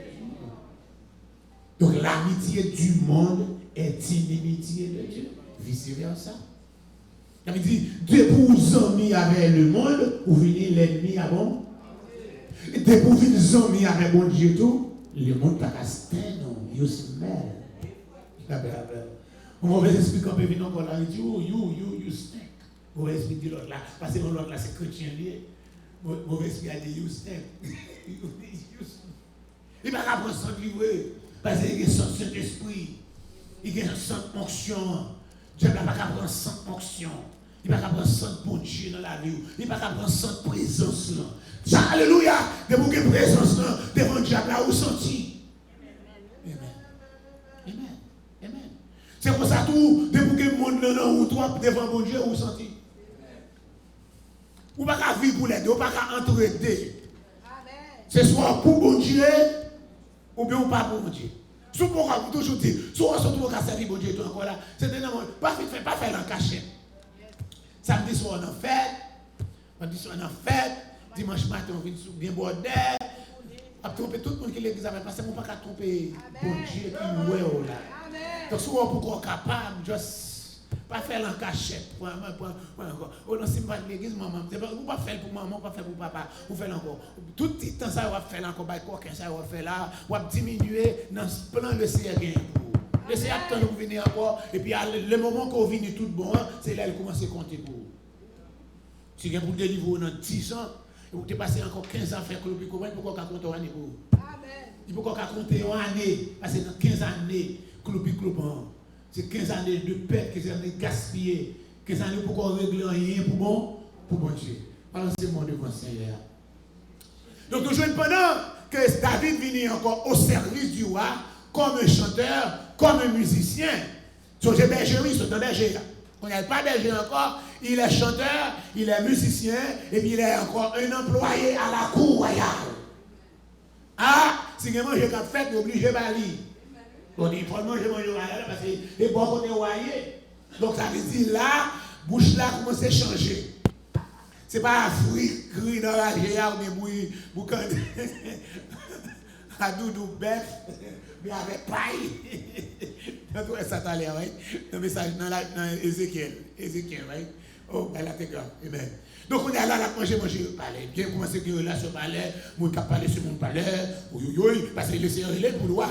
Speaker 3: Donc l'amitié du monde est inimitié de Dieu. Vice versa. Il dit, Dieu pour vous amis avec le monde, ou venez l'ennemi avant. Dieu pour vous amis avec mon Dieu tout, le monde pas resté non, you smell. On va expliquer un peu venir encore là, il dit, you stink. On va expliquer l'autre là, parce que l'autre là c'est chrétien lié. On va expliquer you stink. Il va pas prendre son livre. Parce qu'il y a son Saint-Esprit, il y a son onction. Dieu n'a pas qu'à prendre son onction. Il n'a pas qu'à prendre son bon Dieu dans la vie. Il n'a pas qu'à prendre son présence. Alléluia! De vous qui présence devant Dieu là où senti. Amen. C'est pour ça tout, de vous qui monde là où toi devant bon Dieu où senti. Ou pas qu'à vivre pour les deux, ou pas qu'à entraider. C'est soit pour bon Dieu. Ou bien ou pas pour mon Dieu. Si vous pouvez toujours dire, si vous pouvez servir mon Dieu, encore là, c'est un moment, pas faire en cachette. Samedi soir, on en fête. Samedi soir, on en fête. Dimanche matin, on vient bien bordel. On va tromper tout le monde qui l'église avec, parce que on ne peut pas tromper mon Dieu qui est là. Donc, si vous pouvez être capable, juste pas faire en cachette. On ne sait pas l'église, maman. Vous ne pas faire pour maman, pas faire pour papa. Vous faites encore. Tout le temps, ça va faire encore. Ça va faire là. On va diminuer dans ce plan de CR. Le CR attend de vous venir encore. Et puis, le moment qu'on vient tout bon, c'est là qu'il commence à compter pour vous. Si vous avez délivrer dans 10 ans, et vous avez passé encore 15 ans à faire clopi, comment il peut compter une année pour vous? Il peut compter une année. Parce que dans 15 années, clopi. C'est 15 années de perte, 15 années de gaspiller, 15 années pour qu'on règle rien pour bon Dieu. Alors c'est mon devant Seigneur. Donc nous jouons pendant que David vient encore au service du roi, comme un chanteur, comme un musicien. Son bergerie, c'est un berger. On n'a pas berger encore, il est chanteur, il est musicien, et puis il est encore un employé à la cour royale. Ah, si vous mangez quand fête, vous obligez de balayer. On dit, il faut manger royal parce que les bons qu'on est royé. Donc ça veut dire là, bouche là commence à changer. Ce n'est pas un fruit gris dans la géa ou bien boucan à doudou bœuf, mais avec paille. Donc ça t'a l'air, right? Le message dans Ézéchiel, right? Oh, elle a été grave. Amen. Donc on est là, manger au palais. Bien commencer que là, ce palais, moi qui parle sur mon palais, parce que le Seigneur il est pour loi,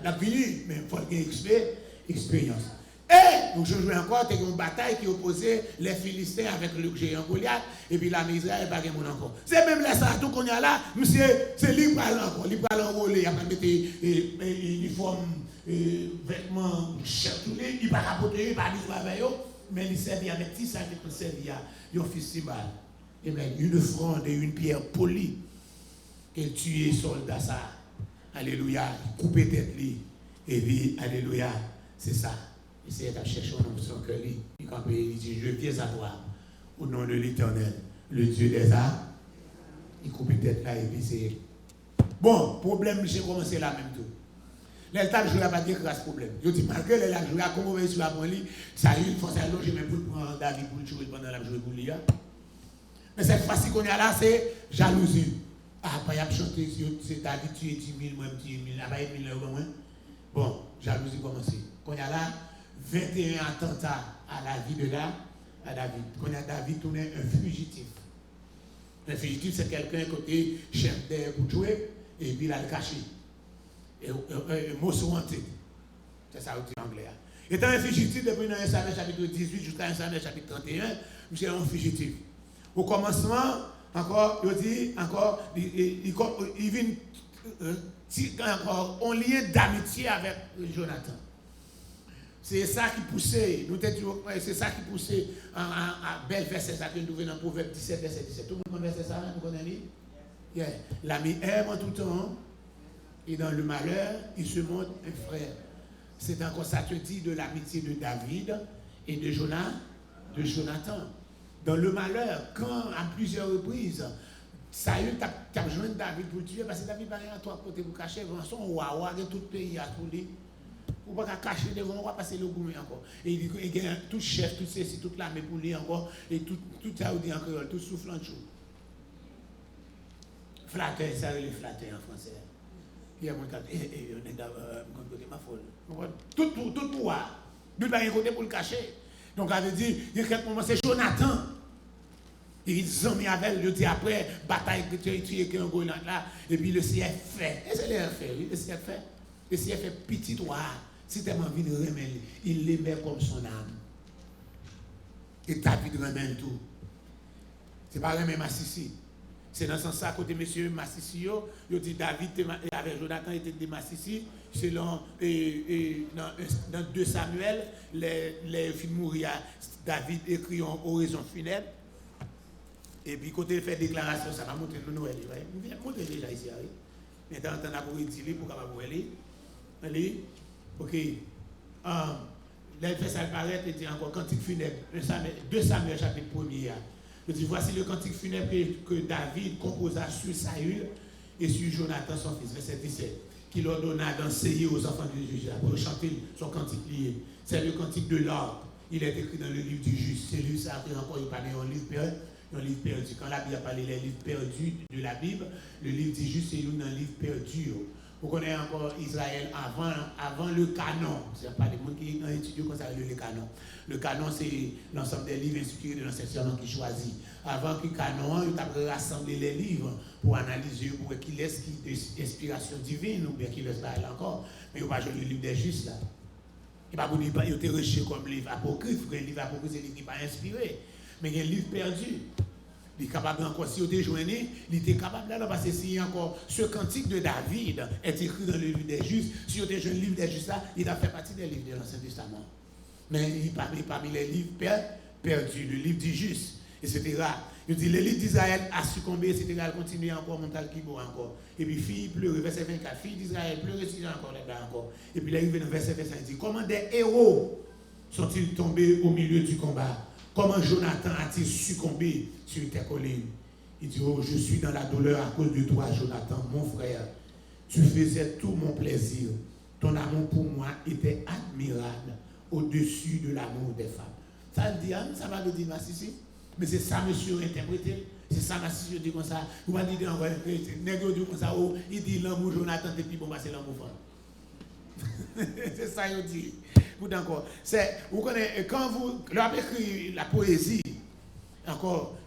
Speaker 3: la vie, mais il faut qu'il y ait expérience. Et nous jouons encore, il y a une bataille qui opposait les Philistins avec le géant Goliath, et puis la misère n'est pas de monde encore. C'est même là, ça, tout qu'on y a là, monsieur, c'est libre encore, libre à l'enrôler, il a mettre uniforme, vêtements, il ne va pas apporter, il va pas avec eux, mais il servait avec petit ça, il servait à un festival. Et bien, une fronde et une pierre polie, qu'elle tuait soldat ça. Alléluia, couper tête lui, et puis, alléluia, c'est ça. Essayez de chercher un nom son cœur. Il dit, je viens à toi, au nom de l'Éternel, le Dieu des arts. Il coupe tête là et puis c'est. Bon, problème, j'ai commencé là même tout. L'état de jouer à pas dire grâce problème. Je dis, malgré les lacs, je vais comment sur la bonne ligne, ça a eu une force à l'eau, j'ai même pour prendre David pour le jouer pendant la jouer pour lui. Mais cette fois-ci qu'on est là, c'est jalousie. Ah, pas y a chanté, c'est David, tu es 10 000, moi, je dis 10 000, là, pas 1 000 euros, moins. Bon, jalousie commence. Qu'on est là, 21 attentats à la vie de David. Qu'on a David tourné un fugitif. Un fugitif, c'est quelqu'un côté chef d'air pour jouer, et puis il a le caché. Et most wanted. C'est ça, au anglais. Étant un fugitif, depuis un Samuel chapitre 18 jusqu'à un Samuel chapitre 31, monsieur est un fugitif. Au commencement, encore, il dit, encore, il vient encore un lien d'amitié avec Jonathan. C'est ça qui poussait, c'est ça qui poussait à bel verset, ça que nous trouvons dans Proverbe 17, verset 17. Tout le monde connaît ça, nous connaissons? Yeah. L'ami aime en tout temps, et dans le malheur, il se montre un frère. C'est encore ça te dit de l'amitié de David et de Jonathan. Dans le malheur, quand à plusieurs reprises, Saül t'a besoin de David pour le tuer, parce que David va rien à toi côté pour cacher, son wawa de tout le pays à tous les. Ou pas cacher devant, on va passer le gourmet encore. Et il y a tout chef, tout ceci, toute l'armée pour lui encore, et tout ça, on dit en créole, tout soufflant de chaud. Flatteur, ça veut les flatter en français. Il y a mon cas, on est côté ma folle. Tout pouvoir, il n'y a rien côté pour le cacher. Donc, elle veut dire, il y a quelques moments, c'est Jonathan. Il dit, amis avec, il dit après, bataille que tu as tué, qu'un gars là, et puis le ciel fait. Et c'est le fait, le ciel fait. Le ciel fait petit toi. Si tu as envie de remettre, il l'aimait comme son âme. Et David remet tout. C'est pas remettre Massissi. C'est dans ce sens à côté monsieur Massissi, il dit David avec Jonathan était de Massissi. Selon dans 2 Samuel, les filles mourir, David écrit en oraison funèbre. Et puis côté il fait déclaration, ça va montrer le Noël. Il vient montrer déjà ici. Maintenant, on a pour dire pour capable aller. Allez, ok. Là, il fait ça paraître, il dit encore cantique funèbre. 2 Samuel chapitre 1er. Il dit voici le cantique funèbre que David composa sur Saül et sur Jonathan son fils. Verset 17. Qui leur donna d'enseigner aux enfants de Juda pour chanter son cantique lié. C'est le cantique de l'ordre. Il est écrit dans le livre du juste. C'est lui, ça a encore, il parle d'un livre perdu. Quand la Bible a parlé des livres perdus de la Bible, le livre du juste, c'est un livre perdu. Vous connaissez encore Israël avant le canon. C'est pas des gens qui ont étudié comme ça le canon. Le canon, c'est l'ensemble des livres institués de l'enseignement qui choisit. Avant que le canon, il a rassemblé les livres pour analyser, pour qu'il laisse inspiration divine, ou bien qu'il laisse pas encore. Mais il n'y a pas le livre des justes là. Il n'y a pas de livre qui rejeté comme livre apocryphe. Le livre apocryphe, c'est un livre qui n'est pas inspiré. Mais il y a un livre perdu. Il est capable encore, si on est joigné, il était capable là, parce que si encore ce cantique de David est écrit dans le livre des justes, si on est joint le livre des justes là, il a fait partie des livres de l'Ancien Testament. Mais il est parmi les livres perdus, le livre du juste, etc. Il dit, le livre d'Israël a succombé, etc. Il continue encore, montal qui encore. Et puis, fille pleure, verset 24, fille d'Israël pleure, si encore là encore. Et puis là, il vient dans verset 25, il dit, comment des héros sont-ils tombés au milieu du combat? Comment Jonathan a-t-il succombé sur tes collines? Il dit, oh, je suis dans la douleur à cause de toi, Jonathan, mon frère. Tu faisais tout mon plaisir. Ton amour pour moi était admirable au-dessus de l'amour des femmes. Ça dit, ça va le dire, Massissi. Mais c'est ça, monsieur, interprété. C'est ça, Massissi, dit comme ça. Vous m'avez dit encore, dit comme ça, oh, il dit l'amour Jonathan, et puis bon, c'est l'amour femme. C'est ça, il dit. Encore, vous connaissez, quand vous avez écrit la poésie, encore,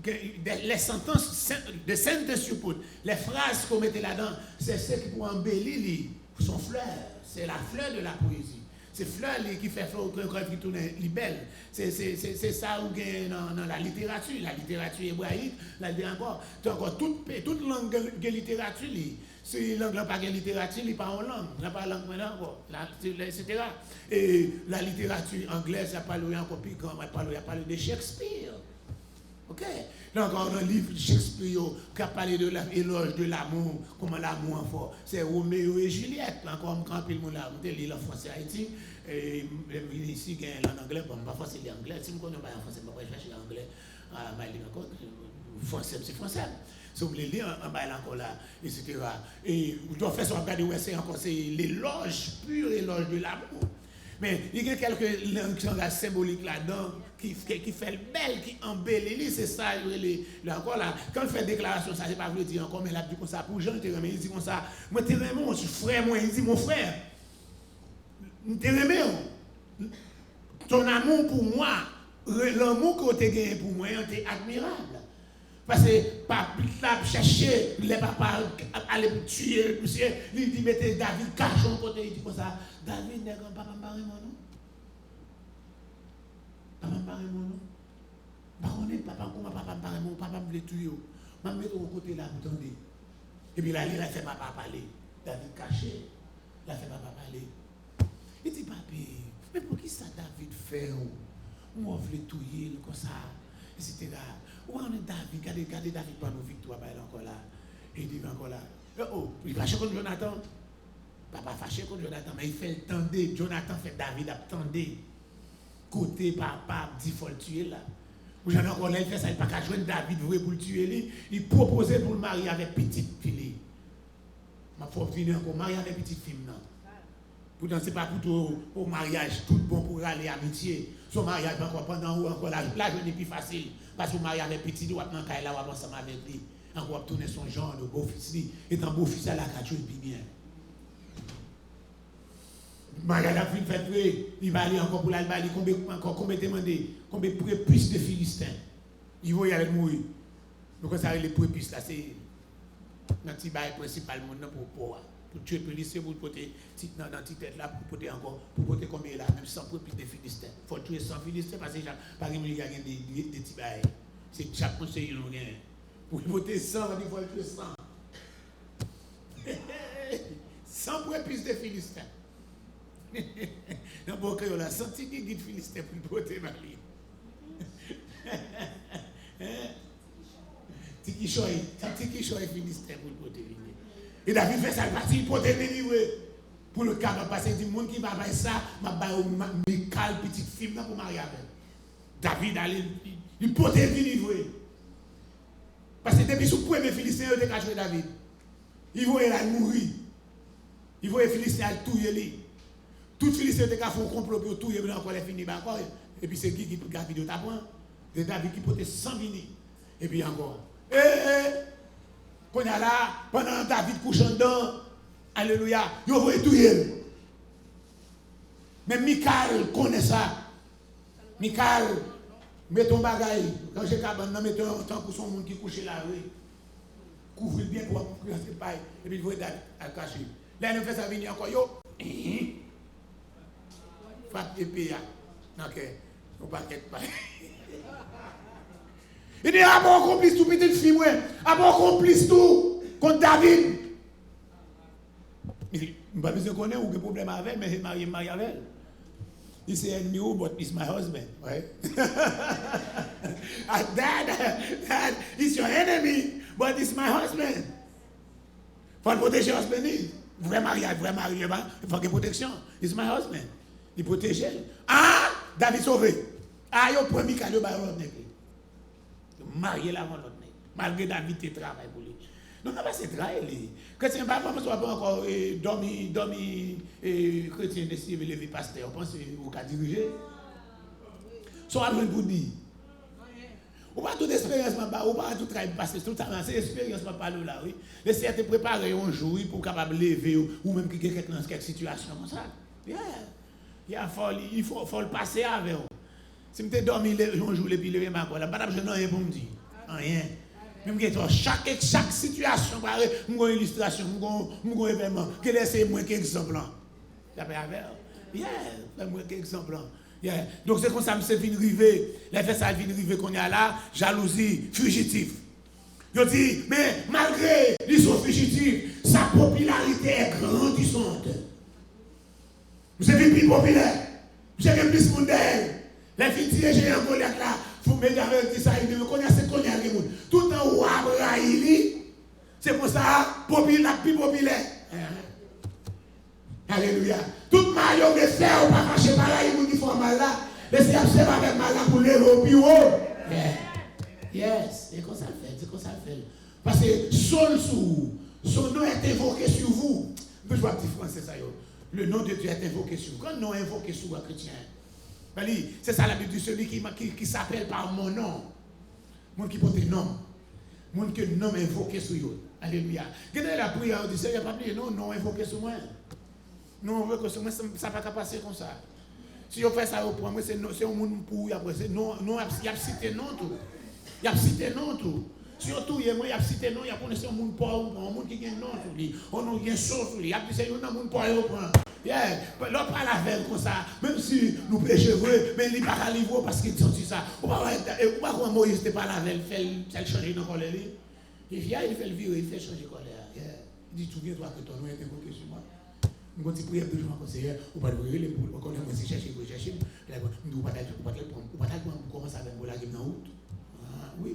Speaker 3: les sentences de Saint-Exupéry, les phrases qu'on mettait là-dedans, c'est ce qui pour embellir son fleur. C'est la fleur de la poésie. C'est fleur qui fait fleur qui tourne libelle. C'est ça où dans la littérature hébraïque, là encore, toute langue de littérature, si langue n'a pas de littérature, il n'est pas en langue, il n'a pas de langue maintenant encore, etc. Et la littérature anglaise, il parle encore plus grand, il parle de Shakespeare. Ok? Donc, on a un livre de Shakespeare qui a parlé de l'éloge de l'amour, comment l'amour en fort. C'est Roméo et Juliette. Encore, quand il m'a lu en français à Haïti, et ici, il y a en anglais, bon, pas forcément l'anglais. Si je ne connais pas en français, je vais chercher l'anglais. Français, c'est français. Si vous voulez lire, on va encore là, etc. Et vous devez faire ça, regarder où c'est encore, c'est l'éloge, pur éloge de l'amour. Mais il y a quelques langages symboliques là-dedans qui fait le bel, qui embellit, c'est ça, là encore là. Quand il fait déclaration, ça, c'est pas voulu dire encore, mais là, il dit comme ça, pour Jean, il dit comme ça, moi, t'es aimé, mon frère, moi, il dit, mon frère, t'es aimé, ton amour pour moi, l'amour que tu as gagné pour moi, c'est admirable. Parce que papa chercher les papas aller tuer monsieur, il dit mettez David cachon côté, il dit comme ça, David n'est pas papa barré mon nom. Papa barré mon nom. Par contre papa comment papa barré mon papa me tuer. M'a mettre au côté là attendez. Et puis là il a fait papa parler. David caché, il a fait papa parler. Il dit papi, mais pour qui ça David fait ou on veut tuer comme ça, etc. Où on est David, regardez David pour nos victoires, il est encore là. Il dit encore là. Oh, il fâché contre Jonathan. Papa fâché contre Jonathan, mais il fait le tendre. Jonathan fait David attendre. Côté papa, dit qu'il faut le tuer là. Ou j'en ai encore là, il fait ça, il n'a pas qu'à joindre David pour le tuer. Il proposait pour le marier avec petite fille. Ma faut venir encore marier avec petite fille. Pourtant, ce n'est pas pour mariage, tout bon pour aller à amitié. Son mariage, encore pendant ou encore la jeune est plus facile. Parce que le mariage avec petit, il va dans là, on va ensemble avec lui. Encore tourner son genre de beau-fils. Et dans beau-fils, à la cache, il bien. Mariage a fait fait, il va aller encore pour l'Albanie, combien demander, combien prépuces de Philistins. Il va y aller mourir. Donc, ça, les prépuces là, c'est notre petit bail principal pour tuer les policiers, pour porter dans la tête là, pour porter encore, pour porter combien là, même 100 prépuces de Philistins. Il faut tuer 100 Philistins parce que par exemple, il y a des petits bails. C'est chaque conseiller nous gagne. Pour porter 100, il faut tuer 100. 100 prépuces de Philistins. Dans mon cœur, on a senti qu'il y a des Philistins pour porter ma vie. Tiki choy Philistin pour le porter. Et David fait ça, il porte délivrer pour le cas, parce que le monde qui va faire ça, il calme petite fille pour marier avec. David allait, il porte délivrer. Parce que depuis le premier Philistin, il a caché David. Il voyait la mourir. Il voyait Philistin à tuer. Tout Philistin a fait un complot pour tuer, mais encore les fini. Et puis c'est qui garde vidéo t'apprend? C'est David qui portait 100 vini. Et puis encore. Quand il y a là, pendant David couchant dedans, alléluia, il va tuer. Mais Michael connaît ça. Michael, mets ton bagaille. Quand j'ai cabane, mets ton temps pour son monde qui couche là, oui. Couvre bien pour rentrer paille. Et puis il va David à cacher. Là, il fait ça venir encore. Yo. Frappe épée. Ok. On va pas paille. Il dit, ah bon, complice tout, petite fille, ouais. Ah bon, complice tout, contre David. Il dit, je ne sais pas si je connais ou quel problème avec, mais je suis marié avec elle. Il dit, I knew, but it's my husband, right? Dad, it's your enemy, but it's my husband. Il faut protéger le husband. Vrai mariage, il faut une protection. It's my husband. Il protège. Ah, David sauvé. Ah, il a pris Michael, il a marié la l'autre nègre. Malgré David te travaille pour lui. Non, non, pas c'est travail. Chrétien, pas encore dormi, chrétien de s'y lever pasteur. On pense au cas diriger. Soit à pour dire. Ou pas toute expérience, ou pas tout travail passé, tout ça, c'est expérience, pas là, oui. Laissez te préparer un jour pour capable lever ou même quelqu'un dans quelque situation comme ça. Il faut le passer avec vous. Si je dormi un jour et puis lever ma colle, je n'ai rien pour me dire. Rien. Même que chaque situation, je vais une illustration, je vais un événement. Quel est moi qui exemple? Ça peut avec. Yeah, fais-moi quelques exemples. Yeah. Donc c'est comme ça, je viens arriver. Les faits, ça vient arriver qu'on y a là, jalousie, fugitif. Je dis, mais malgré qu'ils sont fugitifs, sa popularité est grandissante. Vous savez, plus populaire. Vous savez, plus mondial. Les filles, j'ai un collègue là, vous me dites ça, il me connaît, c'est qu'on y a les gens. Tout en haut, c'est pour ça, populaire, plus populaire. Alléluia. Tout maillot de fer, on va marcher par là, il qui font mal là. Laissez observer avec mal là pour lever au plus haut. Yes, c'est comme ça fait, c'est comme ça fait. Parce que son nom est invoqué sur vous. Je vois un petit français ça. Le nom de Dieu est invoqué sur vous. Quand le nom est invoqué sur un chrétien, c'est ça la Bible dit, celui qui s'appelle par mon nom. Mon qui porte nom. Mon que le nom est invoqué sur vous. Alléluia. Quand la prière, on dit, il n'y a pas de nom invoqué sur moi. Non, on veut que ça ne va pas passer comme ça. Si on fait ça au point, c'est un monde pour y après. Non, il y a cité non tout. Il y a cité non tout. Surtout, il y a cité non, il y a connaissé un monde pauvre, un monde qui a non tout lui. On a une chose sur lui. Il y a dit c'est un monde pauvre au point. L'on parle avec comme ça, même si nous péchons, mais il n'est pas à livrer parce qu'il dit ça. On va voir comment Moïse n'était pas là, il fait changer dans colère. Il fait le virer, il fait changer colère. Il dit, souviens-toi que ton nom est invoqué sur moi. Nous avons prié deux jours en conseiller, on va prier les poules, on connaît moi si chercher, on va pas commencer avec moi la game dans route. Oui.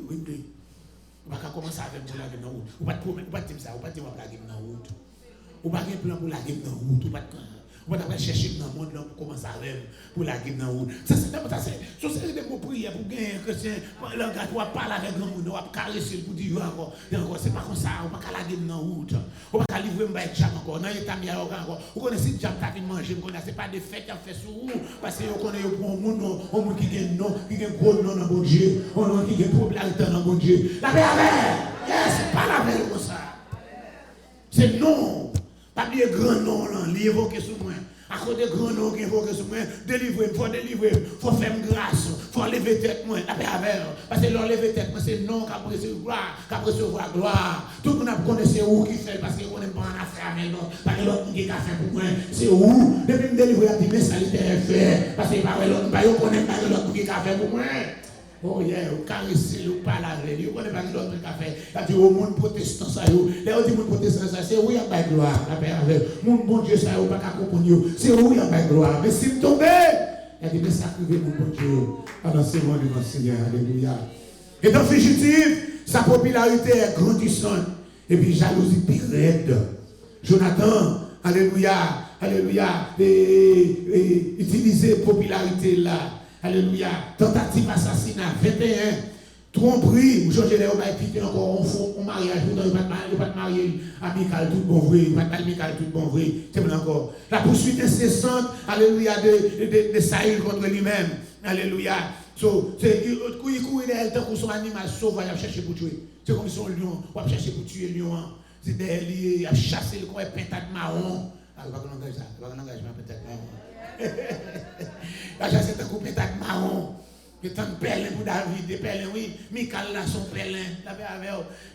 Speaker 3: On va commencer avec moi la game dans route. On va dire ça, on va dire la game dans route. On va faire un plan pour la game dans route. On va chercher dans le monde pour commencer avec pour la game dans route. Ça c'est des mots prières pour gagner un chrétien. Le gars doit parler avec le monde, on va caresser pour dire encore. C'est pas comme ça, on va pas la game dans route. On va pas livrer un jam encore. Non, il est mis encore. Vous connaissez le jam qui manger, c'est pas des fêtes qui fait sur vous parce que vous connaissez un monde qui gagne non, qui gagne gros nom dans bon Dieu, un monde qui gagne popularité dans bon Dieu. La paix avec. C'est pas la paix comme ça. C'est non. Pas de grand nom là, l'évoquer sur moi. À cause de grand nom qui évoquent sur moi, délivrer, faut faire grâce, faut lever tête moi, la paix avec. Parce que leur lever tête moi, c'est non qu'après recevoir gloire. Tout le monde connaît c'est où qui fait, parce qu'on n'est pas en affaire avec nous. Parce que l'autre qui a fait pour moi, c'est où. Depuis me délivrer à dire, mais ça est fait. Parce que l'autre, on connaît pas l'autre qui a fait pour moi. Oh yeah, vous caressez, vous parlez avec lui, vous connaissez pas l'autre qui a fait. Il a dit au monde protestant, ça y est. Là, on dit au monde protestant, ça c'est où il y a pas de gloire. La paix avec. Mon bon Dieu, ça y est, pas qu'à comprendre. C'est où il y a pas de gloire. Mais si vous tombez, il a dit, mais sacrifiez mon bon Dieu. Pendant ce moment du Seigneur, alléluia. Et dans fugitif, sa popularité est grandissante. Et puis jalousie plus raide. Jonathan, alléluia, utiliser popularité là. Alléluia. Tentative assassinat, 21. Tromperie, aujourd'hui, on va quitter encore un mariage, on ne va pas marier amical, tout bon vrai, on va pas amical, tout bon vrai. C'est bon encore. La poursuite incessante, alléluia, de Saïl contre lui-même. Alléluia. Il courir derrière tant qu'on soit animal sauvage, il va chercher pour tuer. C'est comme son lion, on va chercher pour tuer le lion. C'est derrière lui, il a chassé le coin pentade marron. Il va qu'on engage ça, il va qu'on engage pentade marron. La chasse est un coup pétard marron. Il y a tant de pèlerins pour David, des pèlerins, oui. Michal là, son pèlerin.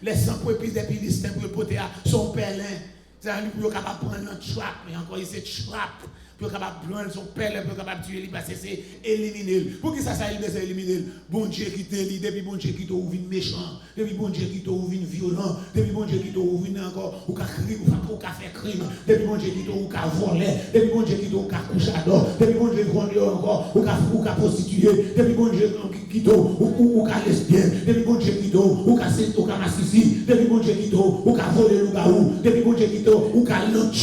Speaker 3: Les 100 épices des Philistins pour le poter son pèlerin. C'est un livre pour capable de prendre notre trap. Mais encore, il s'est trap. Pour capable de prendre son pèlerin, pour capable de tuer lui, parce que c'est éliminer. Pour qui ça, il besoin d'éliminer? Bon Dieu qui te lit, depuis bon Dieu qui te ouvre méchant, depuis bon Dieu qui te ouvre violent, depuis bon Dieu qui te ouvre encore, ou qu'à crime, ou qu'à faire crime, depuis bon Dieu qui te ouvre qu'à voler, depuis bon Dieu qui te ouvre qu'à coucher d'or, depuis bon Dieu qui te encore, ou qu'à prostituer, depuis bon Dieu qui te ou qu'à lesbienne, depuis bon Dieu qui te ou qu'à massissi, depuis bon Dieu qui te ou qu'à voler le gaou, depuis bon Dieu qui te ou qu'à l'autre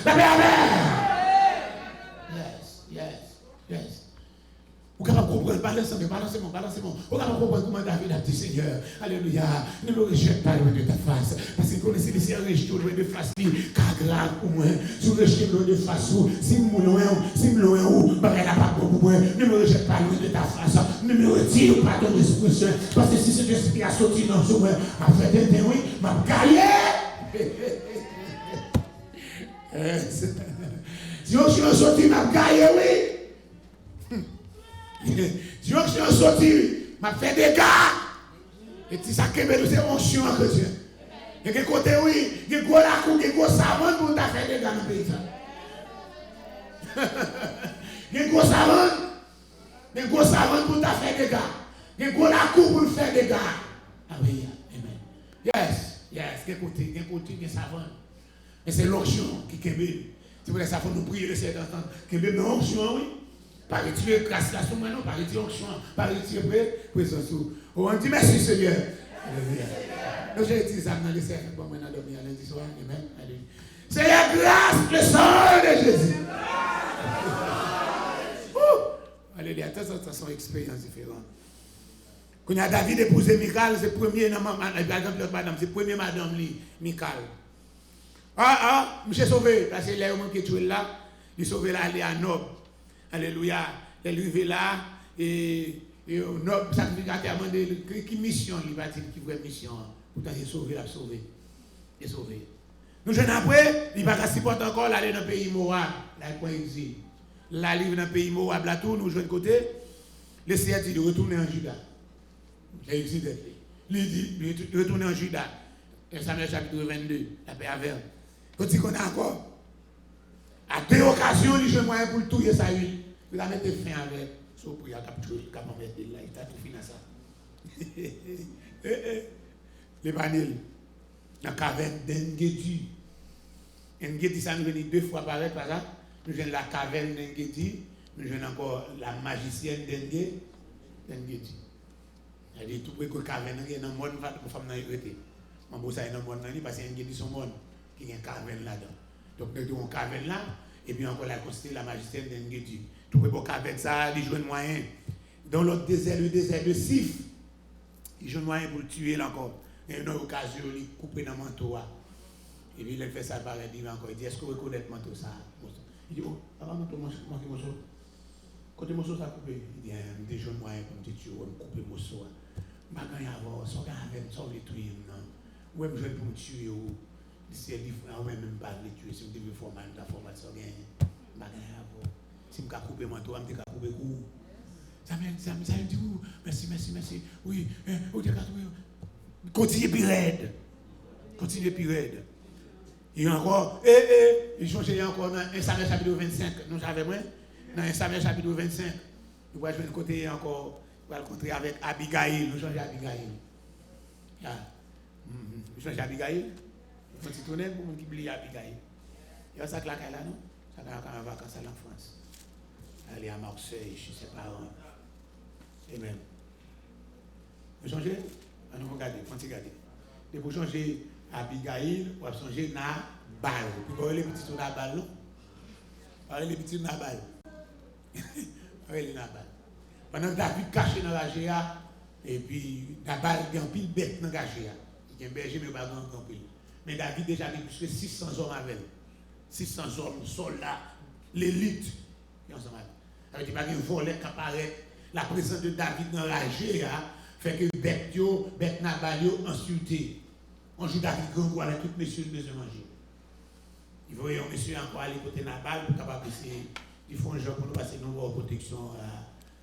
Speaker 3: la paix. Yes. Vous pouvez comprendre, balancez-moi. Vous pouvez comprendre comment David a dit, Seigneur, alléluia, ne me rejette pas loin de ta face. Parce que vous connaissez les rejetés loin de face, car grave pour moi. Si vous rejetez loin de face, si vous loin, elle n'a pas pour moi. Ne me rejette pas loin de ta face. Ne me retire pas ton esprit saint. Parce que si cet esprit a sorti dans ce moment, m'a fait des oui, m'a gaillé. Si je suis sorti, m'a gaillé, oui. Si on suis sorti, m'a fait des gars. Et si ça kebe nous c'est onction en chrétien. Et que côté oui, que gros la cou, que gros savon pour t'a fait des gars dans le pays. Il y a un gros savant. Il y a un gros savant pour faire des gars. Il y a un gros lacour pour faire des gars. Ah oui, amen. Yes, il y a un côté, il y a un savant. Mais c'est l'onction qui est. C'est pour ça qu'il faut nous prier de cet instant. Qu'il y a une onction, oui. Pas retirer grâce à son nom, pas retirer onction, pas retirer présence. On dit merci Seigneur. Donc j'ai dit ça dans les cercles pour moi dans dormir lundi soir. Amen. C'est la grâce, le sang de Jésus. Alléluia. Ça sont expériences différentes. Quand il y a David épousé Michal, c'est premier par exemple madame, c'est premier madame Michal. Monsieur sauvé, parce que là qui est là, il sauvé là, il est à Nob. Alléluia. Il est arrivé là et Nob sacrificateur a demandé qui mission il va dire qui vraie mission. Pourtant il est sauvé, il a sauvé. Il est sauvé. Nous jeunes après, il va pas supporter encore aller dans le pays Moab, là il prend exil. Là il dans le pays Moab là tout nous jeunes côté, le Seigneur dit de retourner en Juda. J'ai exilé. Il dit de retourner en Juda. Samuel chapitre 22, la paix avec. Quand il connaît encore, à deux occasions, il a moyen pour le touiller sa huile. Il a mis fin avec son prière, il a mis là, il a tout fini à ça. Les vanilles, dans la caverne d'Engedi. Engedi, ça nous vient deux fois par exemple. Nous avons la caverne d'Engedi, nous avons encore la magicienne d'Engedi. C'est-à-dire, tout le caverne, il y a un monde, une femme dans le je ne sais pas si parce qu'il y a son monde qui a une caverne là-dedans. Donc, nous avons une caverne là, et puis encore la constituée la magicienne d'Engedi. Tout le monde caverne ça, il joue un moyen. Dans l'autre désert, le désert de Sif, il joue un moyen pour le tuer là encore. Il y a une occasion, il coupe dans le manteau. Et puis il fait ça par il encore. Il dit, est-ce que vous reconnaissez le manteau ça? Il dit, oh, avant manteau, manquez mon saut. Côté mon saut, ça coupe. Il dit, il y a un moyen pour me tuer, pour me couper mon saut. Je ne vais pas avoir, sans caverne, sans les tuer. Ou même je vais pour me tuer, si elle dit, on ne même pas les tuer, si vous devez former la formation, si je vais couper mon toit, je vais couper le cou. Ça me dit, merci. Oui, continuez plus raide. Il y a encore, il change encore dans 1 Samuel chapitre 25, nous savons, dans 1 Samuel chapitre 25, nous voyons de côté encore, nous allons rencontrer avec Abigail, nous changeons Abigail. Je change Abigail. Je vais tourner pour mon qui oublie Abigail. Il y a ça que là, non? Ça va en vacances en France. Elle est à Marseille, chez ses parents. Amen. Vous changez? Nous regardez, regardez. Et vous changez Abigail, vous allez changer Nabal. Vous voyez les petits Nabal, non? Vous voyez les petits Nabal. Vous voyez les Nabal. Pendant que David caché dans la GA, et puis Nabal il y a un pile bête dans la GA. Il y a un berger, mais pas grand pile. Mais David déjà dit plus que 600 hommes avec. 600 hommes, soldats, l'élite. Qui ensemble avec. Il n'y a pas de volet qui apparaît. La présence de David dans la GA fait que bête Nabal insulté. On joue David grand avec tout monsieur de manger. Il faut un monsieur encore aller côté Nabal pour capable essayer. Ils font un jeu pour nous passer une protection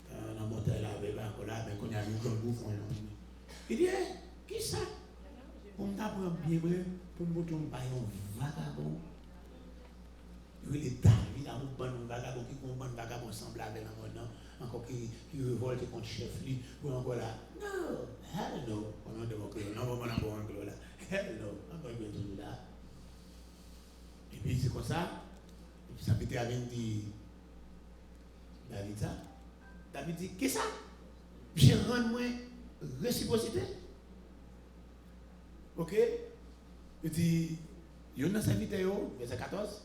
Speaker 3: dans le motel avec encore là, mais qu'on a eu un bout. Il dit, qui ça? On apprend bien, pour nous montrer un vagabond. Il est David, un bon vagabond qui est un bon vagabond semblable avec un monde, encore qui révolte contre le chef, pour encore là. Non, hell no. On a demandé, non, on a demandé là. Hell no, on va bien tout là. Et puis c'est comme ça, et puis ça peut être avec dit David ça. David dit, qu'est-ce que ça? J'ai rendu moins réciprocité. Ok? Il dit, il y a un serviteur, verset 14.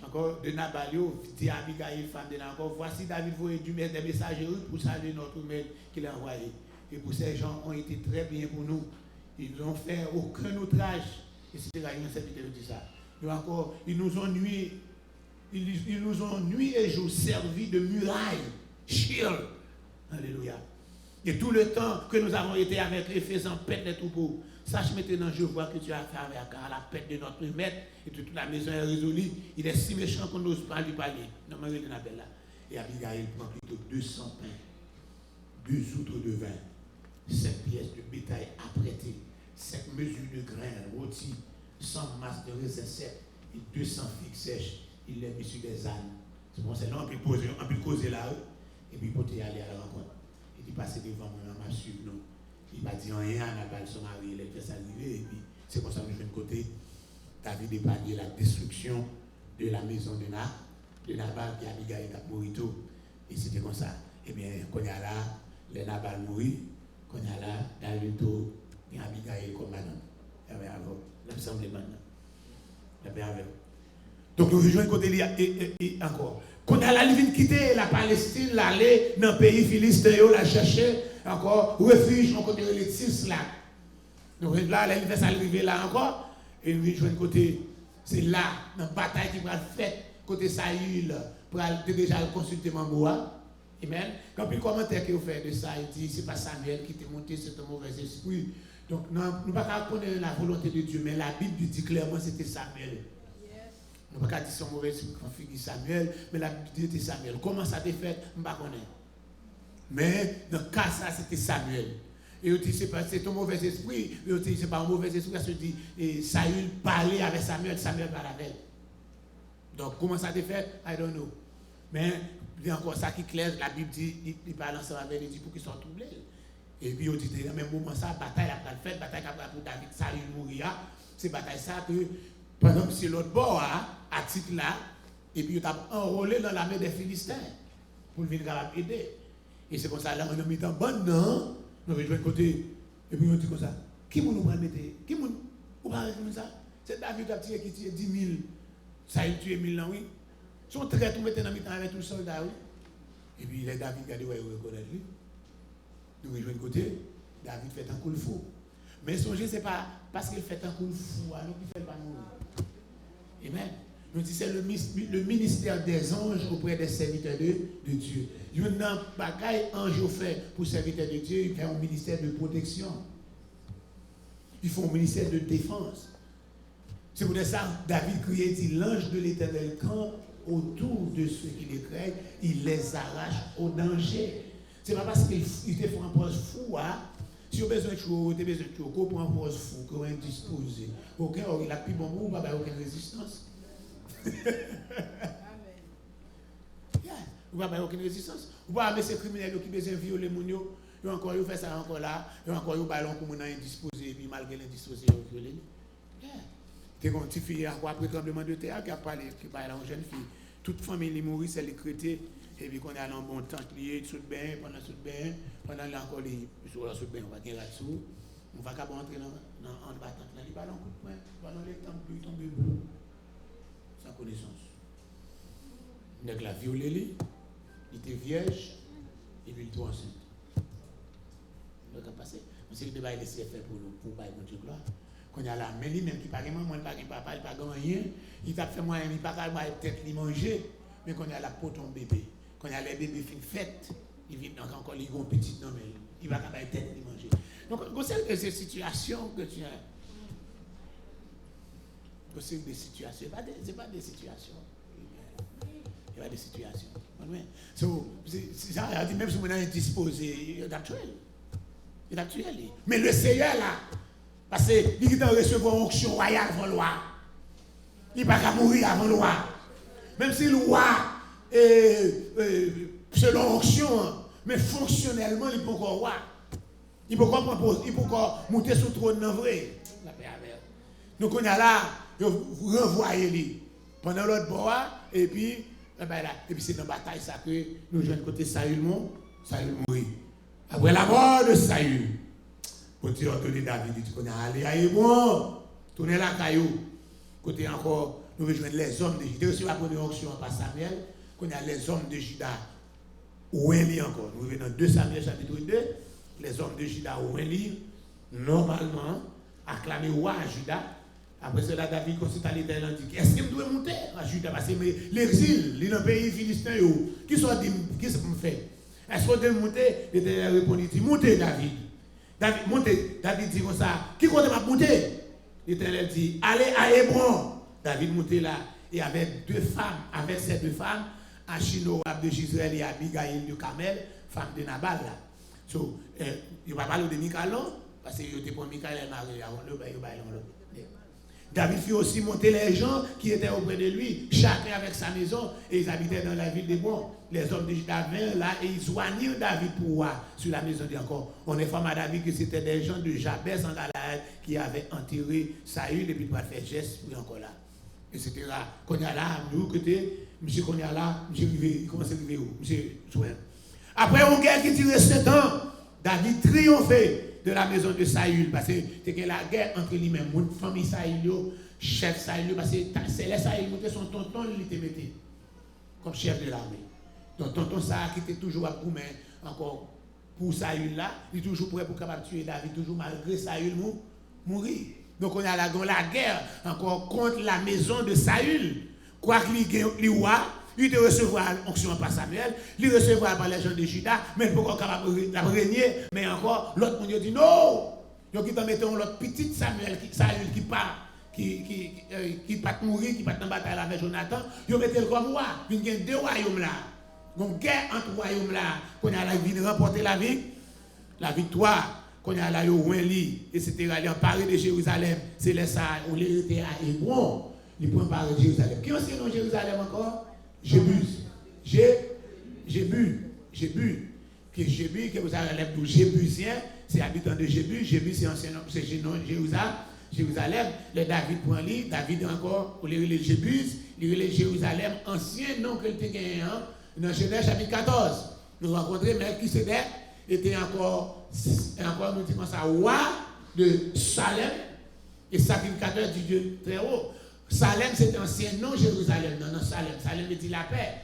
Speaker 3: Encore de Nabalio, dit à Abigail, femme de encore, voici David voyait des messagers pour saluer notre maître qu'il a envoyé. Et pour ces gens ont été très bien pour nous. Ils n'ont fait aucun outrage. Etc. Il y a un serviteur qui dit ça. Et encore, ils nous ont nuit et jour servi de muraille, shield. Alléluia. Et tout le temps que nous avons été avec les faisant pète les troupeaux, sache maintenant, je vois que tu as fait avec à la pète de notre maître et toute la maison est résolue. Il est si méchant qu'on n'ose pas lui parler. Non, mais il appelle là. Et Abigail prend plutôt 200 pains, 2 outres de vin, 7 pièces de bétail apprêtées, 7 mesures de grains rôtis, 100 masses de raisins secs et 200 figues sèches. Il les mit sur des ânes, C'est bon, c'est là, on peut causer là, et puis pour aller à la rencontre. Il dit passer devant moi, on m'a suivi, non. Il m'a dit rien, on n'a pas son mari, il est fait s'arriver, et puis c'est comme ça que je viens de côté. David épargne la destruction de la maison de Nabal qui a Abigail a mouru tout. Et c'était comme ça. Et bien, quand il y a là, les Nabal mouru, quand il y a là, David tout, il y a Abigail comme madame. Il y avait avant, l'ensemble maintenant. Il y avait avec. Donc nous rejoignons côté et encore. Quand elle a quitté la Palestine, l'aller dans le pays philistin, la chercher encore refuge dans côté de Tis là. Donc là, elle fait ça arriver là encore. Et nous rejoignons côté. C'est là, dans la bataille qui va être faite, côté Saül, pour déjà consulter Mamboa. Amen. Quand puis le commentaire que vous faites de ça, il dit c'est pas Samuel qui t'est monté, c'est un mauvais esprit. Donc nous ne pouvons pas connaître la volonté de Dieu, mais la Bible dit clairement c'était Samuel. On ne peut pas dire son mauvais figure Samuel, mais la Bible dit c'était Samuel. Comment ça t'est fait? Je ne sais pas. Mais dans le cas, ça c'était Samuel. Et on dit c'est ton mauvais esprit. Et on dit c'est pas un mauvais esprit parce que dit Saül parlait avec Samuel, Samuel parlait avec elle. Donc comment ça t'est fait? I don't know. Mais il y a encore ça qui est clair, la Bible dit il parle ensemble avec lui pour qu'ils soient troublés. Et puis on dit dans le même moment ça, bataille a fait, bataille a pour David, Saül mourir. C'est bataille ça que pendant que c'est l'autre bord, à titre là, et puis il a enrôlé dans l'armée des Philistins pour venir aider. Et c'est comme ça, là, on a mis dans bon nom, on a joué de côté, et puis on dit comme ça, qui nous va mettre? Qui nous va mettre comme ça? C'est David qui tire 10 000, ça il tue 1000 là, oui. Son trait, tout mettre dans le temps avec tout le soldat, oui. Et puis les David, regardez, ouais, vous reconnaissez lui. Nous rejoignons de côté, David fait un coup de fou. Mais songez, ce n'est pas parce qu'il fait un coup de fou, alors qu'il ne fait pas mourir. Amen. Nous disons c'est le ministère des anges auprès des serviteurs de Dieu. Il y a un bagaille ange fait pour serviteurs de Dieu, il fait un ministère de protection. Il faut un ministère de défense. C'est pour ça que David criait, dit l'ange de l'Éternel campe autour de ceux qui les craignent, il les arrache au danger. Ce n'est pas parce qu'il te fait un poste fou, si vous avez besoin de choses, vous avez besoin de choses, vous prenez un poste fou, vous êtes indisposé. Ok, il a plus bon mot, vous n'avez aucune résistance. Vous n'avez aucune résistance. Vous voyez ces criminels qui ont besoin de violer les gens, ils ont encore fait ça encore là, ils ont encore eu ballon pour les indisposés, et puis malgré l'indisposé, ils ont violé. C'est une petite fille après tremblement de terre qui a parlé, qui parle à une jeune fille. Toute famille est morte, c'est les chrétiens. Et puis, quand on est en bon temps, lié sous le bain, pendant sous le bain, pendant encore les sous le bain, on va gagner là-dessous. On va entrer dans le battant. Là, il va dans le coup de poing, pendant les temps, il tombe debout. Sans connaissance. Il a violé, il était vierge, et puis il était enceinte. Il va passer. C'est le débat il laissé faire pour bailler mon Dieu gloire. Quand il y a la main, même qui parle, moi, il ne parle pas, il ne parle rien, il t'a fait moi, il ne parle pas, peut-être il manger, mais quand il y a la peau ton bébé. Quand il y a les bébés fêtes, il vit encore les gros petits non mais il va pas tête ni manger. Donc c'est ces situations que tu as. C'est des situations, c'est pas des situations. Il y a des situations. C'est ça, dit même si on est disposé, il est actuel. Il est actuel. Mais le Seigneur là, parce qu'il doit recevoir une onction royale avant loi. Il ne va pas mourir avant loi. Même si le roi selon l'onction, mais fonctionnellement, il peut encore roi. Il peut encore monter sur le trône dans vrai. Donc on a là, vous renvoyez lui pendant l'autre bois, et puis c'est dans la bataille ça que nous jouons côté Saül mourit. Après la mort de Saül, pour dire ordonner David, il dit qu'on a allé bon, tourner la caillou. Côté encore, nous rejoignons les hommes de Juda. Reçu la première onction par Samuel, qu'on a les hommes de Juda. Où est encore? Nous revenons dans 2 Samuel chapitre 2. Les hommes de Juda où est normalement acclamé roi à Juda. Après cela, David consulte à l'Éternel dit est-ce qu'il doit monter à Juda? Parce que l'exil, il est dans le pays philistin. Qui sont dit, qui se fait? Est-ce qu'on doit monter? L'Éternel répondit montez David. David, montez. David dit comme ça qui compte ma monter? L'Éternel dit allez à Hébron. David montait là et avec 2 femmes, avec ces 2 femmes, Achinoab de Gisraël et Abigail de Carmel, femme de Nabal là. So, il va parler de Michal, parce que il était pour Michal et Marie avant le bail. David fit aussi monter les gens qui étaient auprès de lui, chacun avec sa maison, et ils habitaient dans la ville d'Hébron. Les hommes de Juda vinrent là et ils joignirent David pour voir sur la maison d'Encore. On informe à David que c'était des gens de Jabès en Galaad qui avaient enterré Saül et puis pour faire geste pour encore là. Etc. Quand il y a là, nous côté, monsieur qu'on y a là, monsieur Rivé, il commence à arriver où? Monsieur Jouin. Après une guerre qui durait 7 ans, David triomphait de la maison de Saül, parce que c'était la guerre entre lui-même, mon famille Saül, chef Saül, parce que c'est les Saül, son tonton, il était mis comme chef de l'armée. Donc tonton Saül qui était toujours à Goumen, encore pour Saül là, il est toujours prêt pour capable tuer David, toujours malgré Saül mourir. Donc on a la guerre encore contre la maison de Saül. Quoi qu'il roi, il te recevra l'onction par Samuel, il recevra par les gens de Juda, mais pour qu'on capable de régner, mais encore l'autre monde dit non. Donc ils mettons l'autre petit Samuel Saül qui part qui pas mourir, qui pas en bataille avec Jonathan, ils mettent le comme roi. Il y a 2 royaumes là. Donc guerre entre royaumes là, qu'on a la vie de remporter la victoire. Qu'on a là, etc. Les emparés de Jérusalem, c'est les ça, on les était à Hébron, ils prennent par Jérusalem. Qui ont ce nom Jérusalem encore? Jébus. Jébu. Que Jébu, que vous avez d'où Jébusien, c'est habitant de Jébu. Jébu, c'est ancien nom, c'est Jérusalem. Le David prend lui, David encore, on les Jébus, il les Jérusalem, ancien nom que le gagné dans Genèse chapitre 14. Nous rencontrons Melchisédek, était encore nous disons ça, roi de Salem et sacrificateur du Dieu très haut. Salem, c'est ancien nom Jérusalem, non, Salem. Salem veut dire la paix.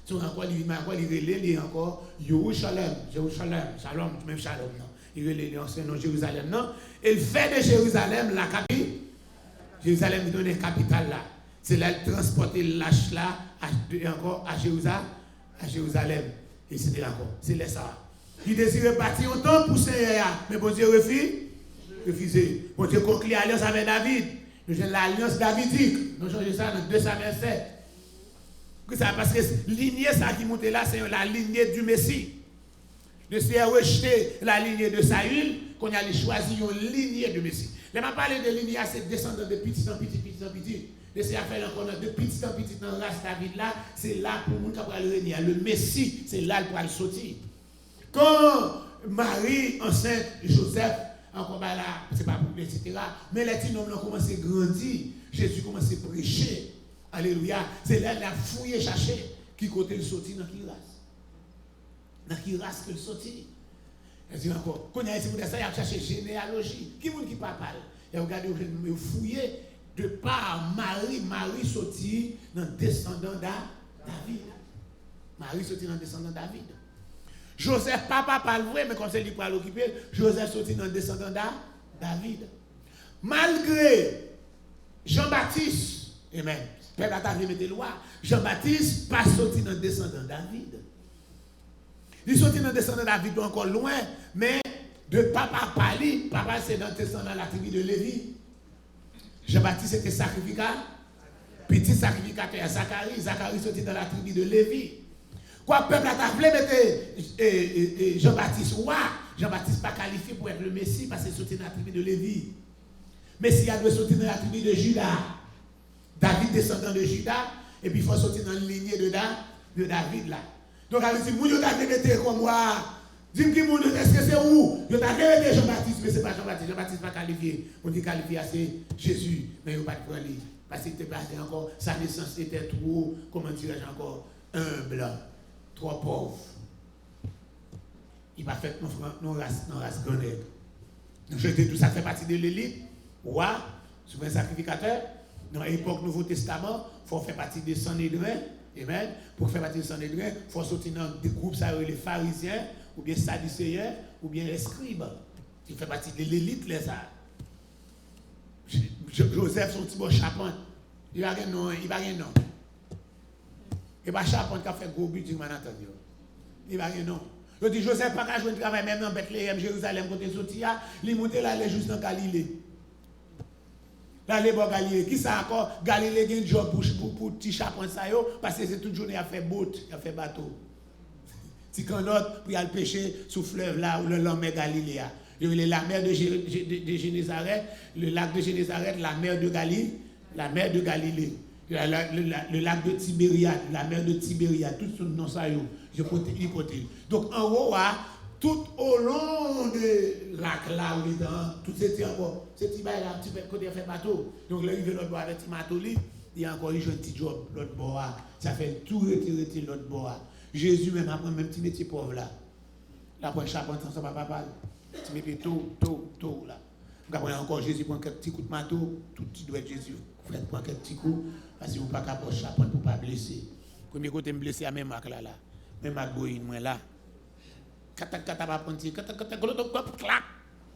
Speaker 3: Donc encore, il est encore Jérusalem, Shalom, même Shalom, non. Il est l'ancien nom Jérusalem, non. Et il fait de Jérusalem la capitale. Jérusalem est donné capitale là. C'est là qu'il transporter l'âge là encore à Jérusalem. Et c'était encore. C'est là ça. Il désirait partir autant pour Seigneur, mais bon Dieu refusé. Bon Dieu conclut l'alliance avec David. Nous avons l'alliance davidique. Nous changeons ça dans 2 Samuel 7. Parce que la lignée ça qui monte là, c'est la lignée du Messie. Le Seigneur a rejeté la lignée de Saül, qu'on a choisi une lignée de Messie. Là, je parle de lignée, c'est descendant de petit en petit. Le Seigneur a fait encore de petit en petit dans la race David là, c'est là pour nous qui va le régner. Le Messie, c'est là pour le sortir. Quand Marie enceinte Joseph, encore là, c'est pas pour etc. Mais les petits hommes ont commencé à grandir. Jésus commence à prêcher. Alléluia. C'est là qu'il a fouillé, cherché. Qui côté le sorti dans qui race? Dans qui race que le sorti? Et dit encore, quand il y a ça, il a cherché généalogie. Qui est-ce qui parle? Et regardez, il a fouillé de par Marie sorti dans le descendant David. Marie sorti dans le descendant David. Joseph, papa parle vrai, mais quand c'est lui qui va l'occuper, Joseph sorti dans le descendant David. Malgré Jean-Baptiste, amen, peuple a mis des lois, Jean-Baptiste pas sorti dans le descendant David. Il sorti dans le descendant David encore loin, mais de papa parler, papa c'est dans le descendant de la tribu de Lévi. Jean-Baptiste était sacrificateur, petit sacrificateur Zacharie sorti dans la tribu de Lévi. Quoi, le peuple a voulu mettre Jean-Baptiste roi. Jean-Baptiste pas qualifié pour être le Messie parce qu'il sorti dans la tribu de Lévi. Messie a dû sortir dans la tribu de Juda. David descendant de Juda, et puis il faut sortir dans la lignée de David là. Donc, elle dit, vous avez mettre comme moi. Dis-moi qui est-ce que c'est où? Vous avez mettre Jean-Baptiste, mais ce n'est pas Jean-Baptiste. Jean-Baptiste n'est pas qualifié. On dit qualifié, c'est Jésus, mais il ne pas de prendre. Parce qu'il était passé encore, sa naissance était trop, comment dirais-je encore, humble. Trop pauvre. Il va faire nos races grenades. Donc je dis tout ça fait partie de l'élite. Roi, souverain sacrificateur. Dans l'époque Nouveau Testament, il faut faire partie des Sanhédrin. Amen. Pour faire partie des Sanhédrin, il faut sortir dans des groupes, ça les pharisiens, ou bien sadducéens, ou bien les scribes. Il fait partie de l'élite, les ça. Joseph, son petit bon charpente. Il va rien non. Et pas Chapon qui a fait gros but du Manhattan. Il va rien non. Je dis Joseph pas qu'à jouer de travail même dans Bethléem, Jérusalem, côté sorti là, il monte là, il est juste dans Galilée. Là, il est bon Galilée. Qui ça encore? Galilée a un job pour petit Chapon ça yo, parce que c'est toute journée à faire boat, à faire bateau. Si qu'on autre pour aller pêcher sous fleuve là où le long mer Galilée. Il y a la mer de Génézareth, le lac de Génézareth, la mer de Galilée, le lac de Tibériade, la mer de Tibériade, tout ce nom ça, je peux hypothèse. Donc en haut, tout au long de lac là, tout c'était encore, c'est petit bail là, tu peux côté faire bateau. Donc là, il vient l'autre bord avec petit bateau, il y a encore un petit job, l'autre bord, ça fait tout retirer l'autre bord. Jésus même après même petit métier pauvre là. Là pour charpenter ça papa, petit métier tôt là. Après encore Jésus prend quelques petits coups de marteau, tout petit doit être Jésus. Frère prend quelques petits coups parce que vous pas capable charpenter pour pas blesser. Premier côté me blesser à même marque là. Même marque boine moi là. Kata pas prendre clac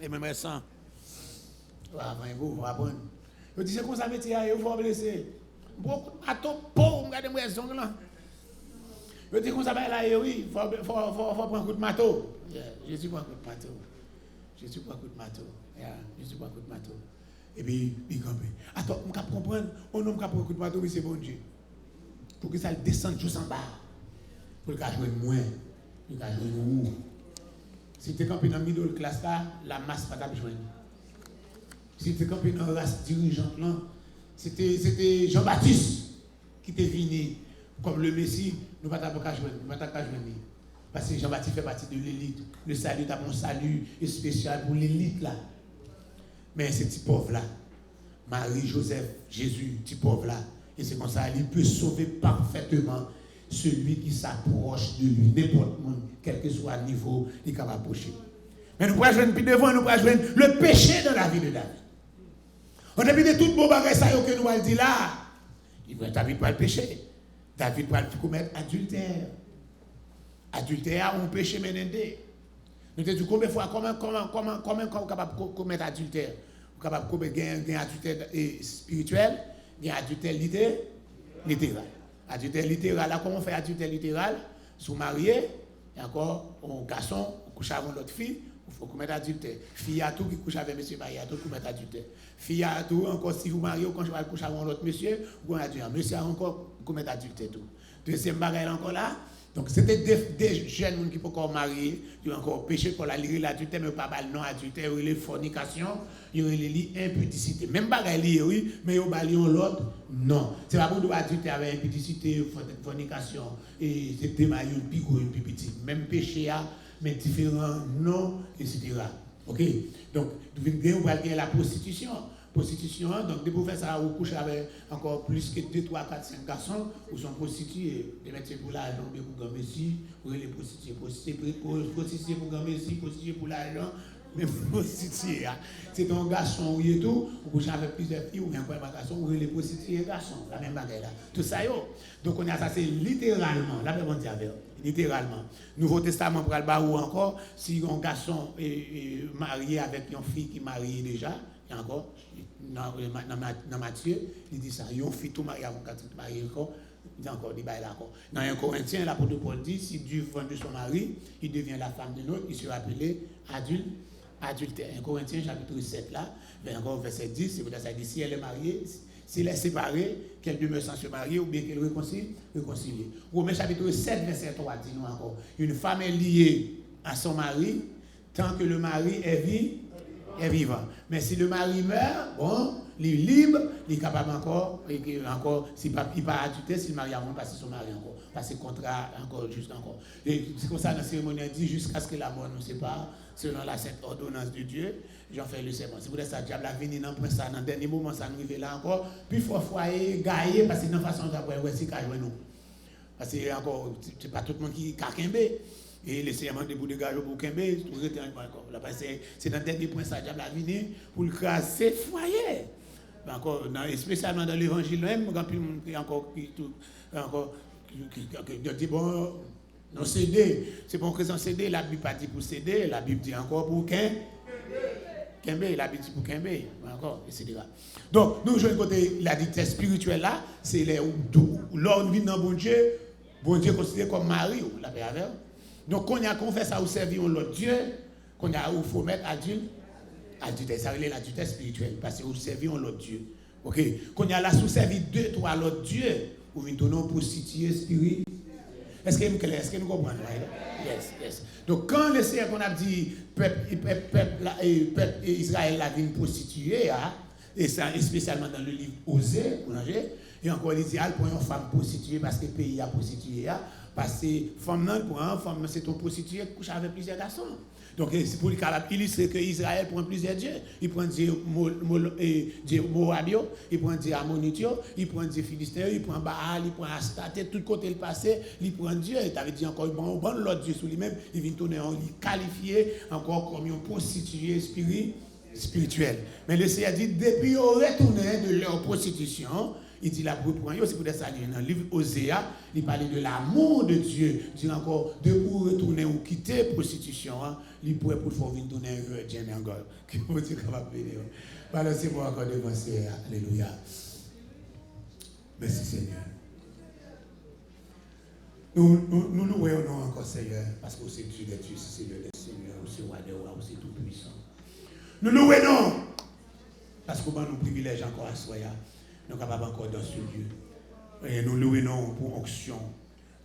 Speaker 3: et même sang. Avant vous apprendre. Je dis c'est comme ça métier il faut blesser. Beaucoup de marteau pauvre regardez moi zong là. Je dis comme ça là oui, faut prendre un coup de marteau. Jésus prend un coup de marteau. Jésus prend un coup de marteau. Et puis, il campé. Attends, on peut comprendre, on ne peut pas prendre un coup de marteau, mais c'est bon Dieu. Pour que ça descende juste en bas. Pour que ça joue moins. Pour que ça joue où. Si tu es campé dans le milieu de classe là, la masse pas de joindre. Si tu es campé dans la race dirigeante là, c'était Jean-Baptiste qui était venu comme le Messie, nous ne pouvons pas joindre. Parce que Jean-Baptiste fait partie de l'élite. Le salut est un salut spécial pour l'élite là. Mais c'est petit pauvre là. Marie, Joseph, Jésus, petit pauvre là. Et c'est comme ça, il peut sauver parfaitement celui qui s'approche de lui. N'importe qui, quel que soit le niveau, il est capable d'approcher. Mais nous pouvons joindre plus devant, nous pouvons joindre le péché dans la vie de David. On a vu de tout beau bagage que nous allons dire là. David pas le péché. David va commettre adultère. Adultère, on péché ménendé. Nous te disons combien de fois, comment capable de commettre adultère? Capable de commettre un adultère spirituel, un adultère littéral. Adultère littéral, là, comment on fait adultère littéral? Si vous mariez, et encore, un garçon, couche avec l'autre fille, il faut commettre adultère. Fille à tout qui couche avec monsieur marié, à tout commettre adultère. Fille à tout, encore si vous mariez, quand je vais coucher avec l'autre monsieur, vous avez adultère. Monsieur a encore commettre adultère tout. Deuxième bagaille encore là. Donc c'était des jeunes qui peuvent encore marier, qui ont encore péché pour la lire l'adultère, mais pas mal non adultère, il y a fornication, il y a impudicité. Même bagaille oui, mais il y a l'autre, non. C'est pas pour adultère avec impudicité, fornication, et c'est démaillé une plus gros, une plus petite. Même péché, mais différents noms, etc. Ok? Donc, vous avez la prostitution. Prostitution, donc des faire ça, vous couchez avec encore plus que 2, 3, 4, 5 garçons, ou sont prostitués, des métiers pour l'argent, pour gagner ici, ou les prostituées pour gagner ici, prostituées pour l'argent, mais prostituées. C'est un garçon ou tout, vous couchez avec plusieurs filles, ou bien un garçon, ou les prostituées garçons, la même bagaille là. Tout ça, donc on a ça, c'est littéralement, la même on dit littéralement. Nouveau Testament pour le bas ou encore, si un garçon est marié avec une fille qui est mariée déjà, et encore, dans Matthieu, il dit ça, il fait tout marié avant qu'elle marie encore, il dit encore, il dit là encore. Dans 1 Corinthiens, l'apôtre Paul dit, si Dieu vend de son mari, il devient la femme de l'autre, il sera appelé adultère. 1 Corinthiens, chapitre 7 là, encore verset 10, c'est pour ça dit, si elle est mariée, s'il est séparé, qu'elle demeure sans se marier, ou bien qu'elle réconcilie. Romains chapitre 7, verset 3, dit nous encore, une femme est liée à son mari, tant que le mari est vivant. Mais si le mari meurt, bon, il est libre, il est capable encore, s'il n'est pas adultère, si le mari a moins passé son mari encore, passer contrat encore, jusqu'à encore. Et c'est comme ça dans la cérémonie, dit jusqu'à ce que la mort nous sépare, selon la sainte ordonnance de Dieu, j'en fais le serment. C'est pour ça que diable a venu dans ça, dans le dernier moment, ça nous arrive là encore, puis il faut foyer, gailler, parce que dans la façon d'après, c'est qu'à jouer nous. Parce que encore, c'est pas tout le monde qui a qu'imbé. Et les serments de bout de gage pour Kembe, tout est encore. C'est dans le dernier point, ça diable a venu pour le craser foyer. Encore, spécialement dans l'évangile même, quand il y a encore qui dit bon, non céder. C'est pour que céder, la Bible pas dit pour céder, la Bible dit encore pour Kembe, la Bible dit pour Kembe, encore, etc. Donc, nous jouons côté la dictée spirituelle là, c'est l'ordre vient dans bon Dieu considéré comme mari, la paix avec. Donc, quand on fait ça, on servir l'autre Dieu, il faut mettre adulte, ça relève l'adulte spirituel, parce que vous servez l'autre Dieu. Ok? Quand on a là, sous servi 2, 3 l'autre Dieu, vous venez donner pour situer spirituel. Est-ce que nous comprenons? Yes, yes. Donc quand le Seigneur qu'on a dit peuple Israël a vu une prostituée, et ça spécialement dans le livre Osée, et encore l'idéal pour une femme prostituée parce que le pays a prostitué, parce que femme c'est une prostituée qui couche avec plusieurs garçons. Donc c'est pour illustrer que Israël prend plusieurs dieux. Il prend Dieu Moabio, il prend Dieu Ammonitio, il prend Dieu Philistéen, il prend Baal, il prend Astarté, tout côté le passé, il prend Dieu. Il t'avait dit encore, bon l'autre Dieu sous lui-même, il vient tourner, il qualifié encore comme une prostituée spirituelle. Mais le Seigneur dit, depuis qu'ils ont retourné de leur prostitution, il dit la pour prendre, c'est pour ça dans le livre Osée, il parlait de l'amour de Dieu. Il dit encore, de pour retourner ou quitter la prostitution, il pourrait pour faire venir donner un Dieu encore. Que vous dites capable de dire. Voilà, c'est moi encore devant Seigneur. Alléluia. Merci Seigneur. Nous louons encore Seigneur, parce que c'est Dieu des dieux, c'est Seigneur des seigneurs, c'est roi des rois, c'est tout puissant. Nous louons parce qu'on a nos privilèges encore à soi. Nous sommes capables encore dans ce lieu. Et nous louons pour onction.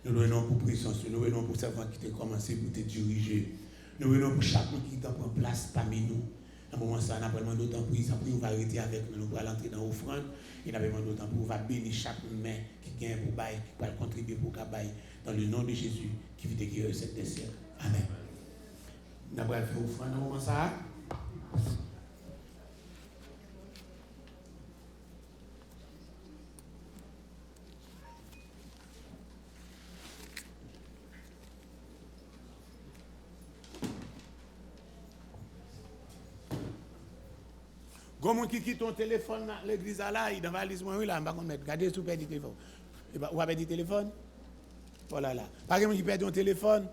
Speaker 3: Nous louons pour présence. Nous louons pour servant qui t'a commencé pour te diriger. Nous louons pour chacun qui t'a pris place parmi nous. À un moment ça, nous avons demandé d'autant plus. Après, on va arrêter avec nous. Nous allons entrer dans l'offrande. Et nous avons demandé d'autant plus. On va bénir chaque main qui gagne pour bailler, pour contribuer pour bailler. Dans le nom de Jésus qui vit de guérir cette siècles. Amen. Nous allons faire l'offrande à un moment ça. Comment qui quitte ton téléphone dans l'église là, il dans la valise moi là, on va mettre garder sous perdre du téléphone. Ou avec du téléphone. Voilà là. Par exemple qui perd ton téléphone,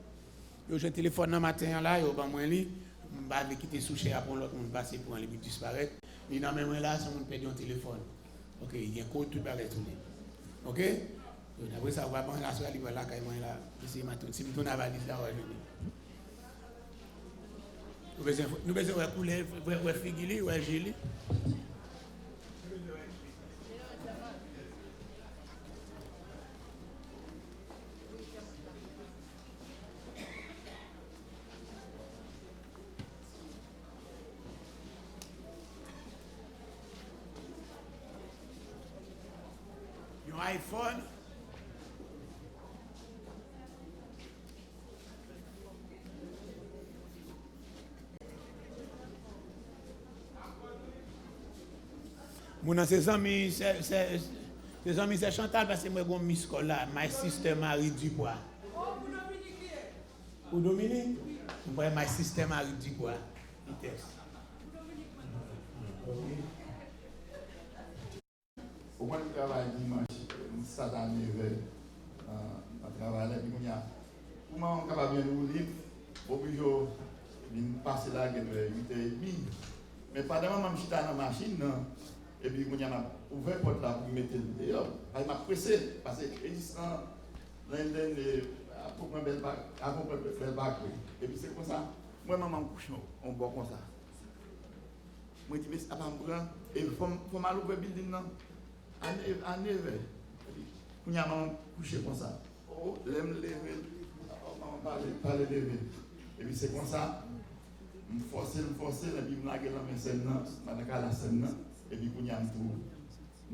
Speaker 3: j'ai un téléphone dans matin là, il va moi li, on va quitter sous cher pour l'autre monde passer pour aller disparaître. Mais dans même là, ça on perd ton téléphone. OK, il y a un code tout bagarre tout. OK? Après ça on va prendre la soirée là quand moi là, c'est matin, si on a valise là nous besoin de couler, de figuer, de géler. Your iPhone. Mon ses amis, c'est Chantal parce que moi j'ai mis là, my sister Marie Dubois. Ou Dominique? Moi my sister Marie Dubois.
Speaker 4: Au moins, je travaille dimanche, ça dans 9h. Je travaille là, puis comment on est capable de nous lire, obligé de passer là, 8h30. Mais pendant que je suis dans la machine, et puis je m'a ouvert la porte là pour mettre le dehors. Il m'a pressé, parce que l'existant, l'Inde, pour prendre le bac, avant de faire le bac. Et puis c'est comme ça, moi, maman couche, on boit comme ça. Moi, je dis, mais ça va me prendre, et il faut mal ouvrir le building. À 9h, on a couché comme ça. Oh, l'aime lever, on parle de lever. Et puis c'est comme ça, je me force, et puis je me lave la scène, je me lave la scène, et puis on a tout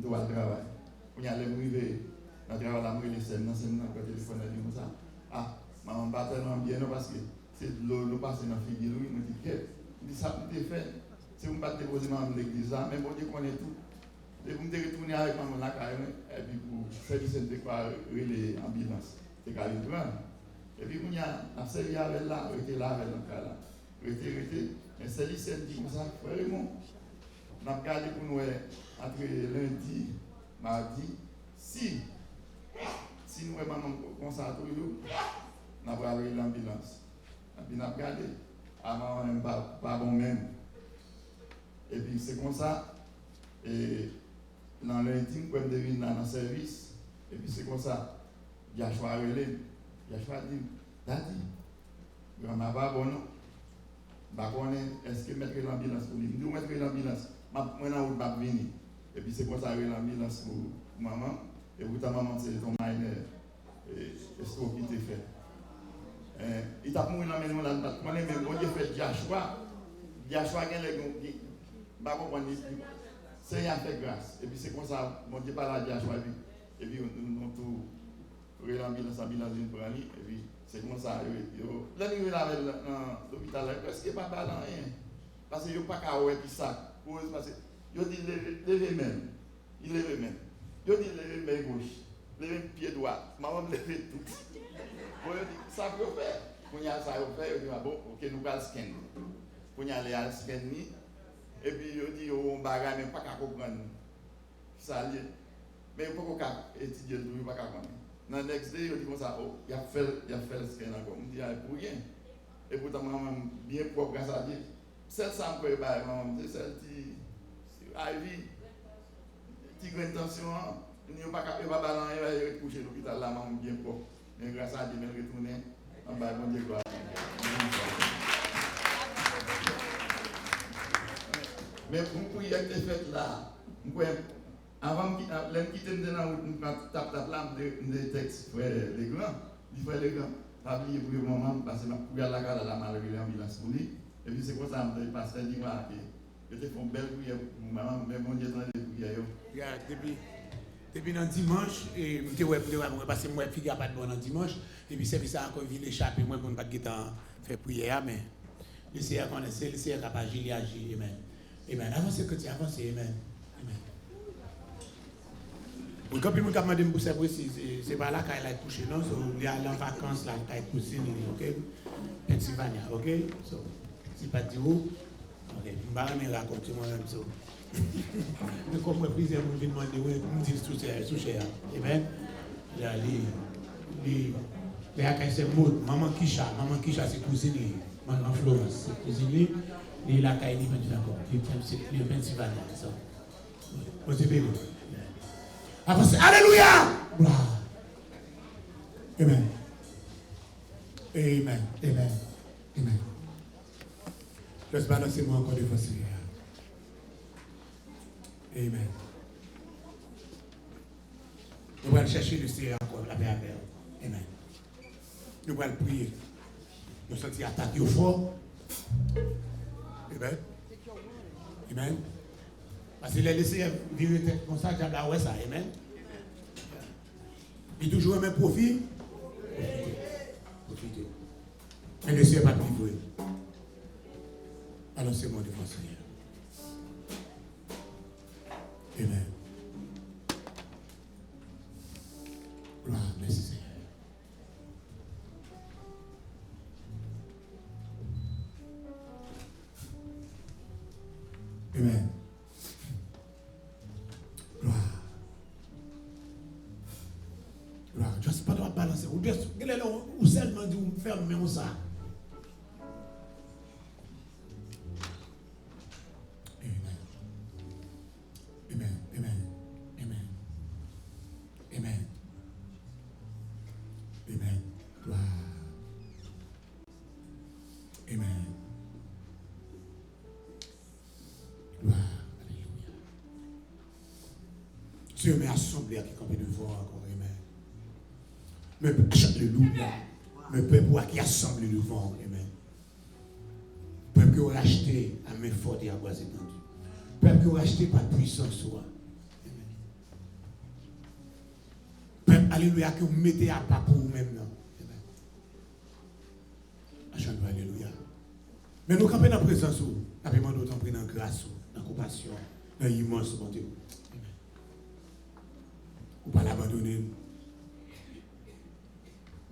Speaker 4: le travail. On a l'arrivée, on travaille la moitié de scène, quand le téléphone a dit comme ça. Ah, maman ne va pas bien parce que c'est le passé dans la figure, il me dit que ça peut fait. Si vous ne pouvez pas déposer dans l'église, mais bon Dieu connaît tout. Et vous me retourner avec maman là, et puis pour faire des quoi, l'ambulance. C'est quand même grand. Et puis, il y a un série avec là, il était là avec le cas là. Il était, mais c'est lui qui dit comme ça, vraiment. On a regardé pour nous entre lundi, mardi, si nous avons comme ça tous les jours, on va aller l'ambulance. Et puis, on a regardé, avant, on pas bon même. Et puis, c'est comme ça. Et dans lundi, on peut devenir dans le service. Et puis, c'est comme ça. Yachua relève. Yachua dit, Daddy, on n'a pas bon nom. Est-ce que mettre l'ambulance pour lui? Nous mettons l'ambulance. Moi, je vais venir. Et puis, c'est comme ça, l'ambulance pour maman. Et pour ta maman, c'est ton mineur. est-ce qu'il t'a fait? Il t'a mouru dans la maison là, quand même, bon Dieu fait Joshua gagne les bah c'est un fait grâce. Et puis c'est comme ça, mon Dieu parle à Joshua et puis nous tout l'ambulance pour aller et puis c'est comme ça là nous là dans l'hôpital parce que pas parlant rien parce que yo pas ka ouais puis ça parce que yo dit lever même il lever même yo dit lever main gauche lever pied droit maman lever tout bon yo dit ça peut faire qu'on y a ça fait yo dit bon OK nous va scan qu'on y aller à scan ni et puis yo dit on bagarre même pas ka comprendre ça lié mais on peut pas étudier tout pas ka comprendre. Dans le next day, il dit comme ça, oh, il a fait le scan encore. On dit, pour rien. Et pourtant, maman, bien propre, grâce à Dieu. Celle ça me peut pas, maman, c'est celle qui arrive, qui a une tension, il n'y a pas de balan, il va coucher à l'hôpital là, maman, bien propre. Mais grâce à Dieu, il va retourner en bas, bon Dieu, quoi. Mais pour y être fait là, avant de quitter dans la route, tape là, des textes, les grands, pas oublier pour le moment, parce que je regarde la carte, la malgré l'ambulance pour lui, et puis c'est comme ça, le pasteur dit, je te fais une belle prière pour maman, mais mon Dieu, dans les prières.
Speaker 3: Depuis dans dimanche, et je vais passer moi, je pas de bon dans dimanche, et puis c'est ça encore vient échapper, moi, pour ne pas faire prière, mais le Seigneur connaissait, le Seigneur capable d'agir, amen. Amen. Avancez que tu avances, amen. Quand il m'a demandé pour ça, c'est pas là qu'elle a couché, non? Il y a en vacances là, qu'elle a couché, ok? Pennsylvania, ok? So, c'est pas du tout. Ok, je vais raconter moi-même ça. Mais comme je prise, je me demande, je me dis tout cher. Amen? Les accueils, c'est mode. Maman Kisha, c'est cousine. Maman Florence, c'est cousine. Et la caille, il est Pennsylvania. On se fait. Avancez. Alléluia! Amen. Amen. Amen. Amen. Laisse balancer moi encore des fois, Seigneur. Amen. Nous allons chercher le Seigneur encore, la paix à paix. Amen. Nous allons prier. Nous sentir attaquer au fort. Amen. Amen. Parce qu'il a laissé vivre comme ça, j'ai ouais ça, amen. Il toujours un même profit. Profitez. Mais le Seigneur pas livré. Alors c'est mon devant Seigneur. Amen. Gloire, merci Seigneur. Amen. Gloire. Juste pas de balancer. Ou seulement dit ou fermer ça. Amen. Amen. Amen. Amen. Amen. Amen. Gloire. Amen. Gloire. Alléluia. Dieu m'a assemblé à qui campait devant encore. Amen. Mais alléluia. Mais peuple qui assemble le vent, amen. Peuple qui a racheté à main forte et à bras étendus. Peuple qui a racheté par puissance soi. Amen. Peuple, alléluia, que vous mettez à part pour vous-même. Amen. Achète-nous, alléluia. Mais nous campons dans la présence, nous avons d'autant pris dans la grâce, dans la compassion, dans l'immense bonté. Amen. Vous ne pas l'abandonner.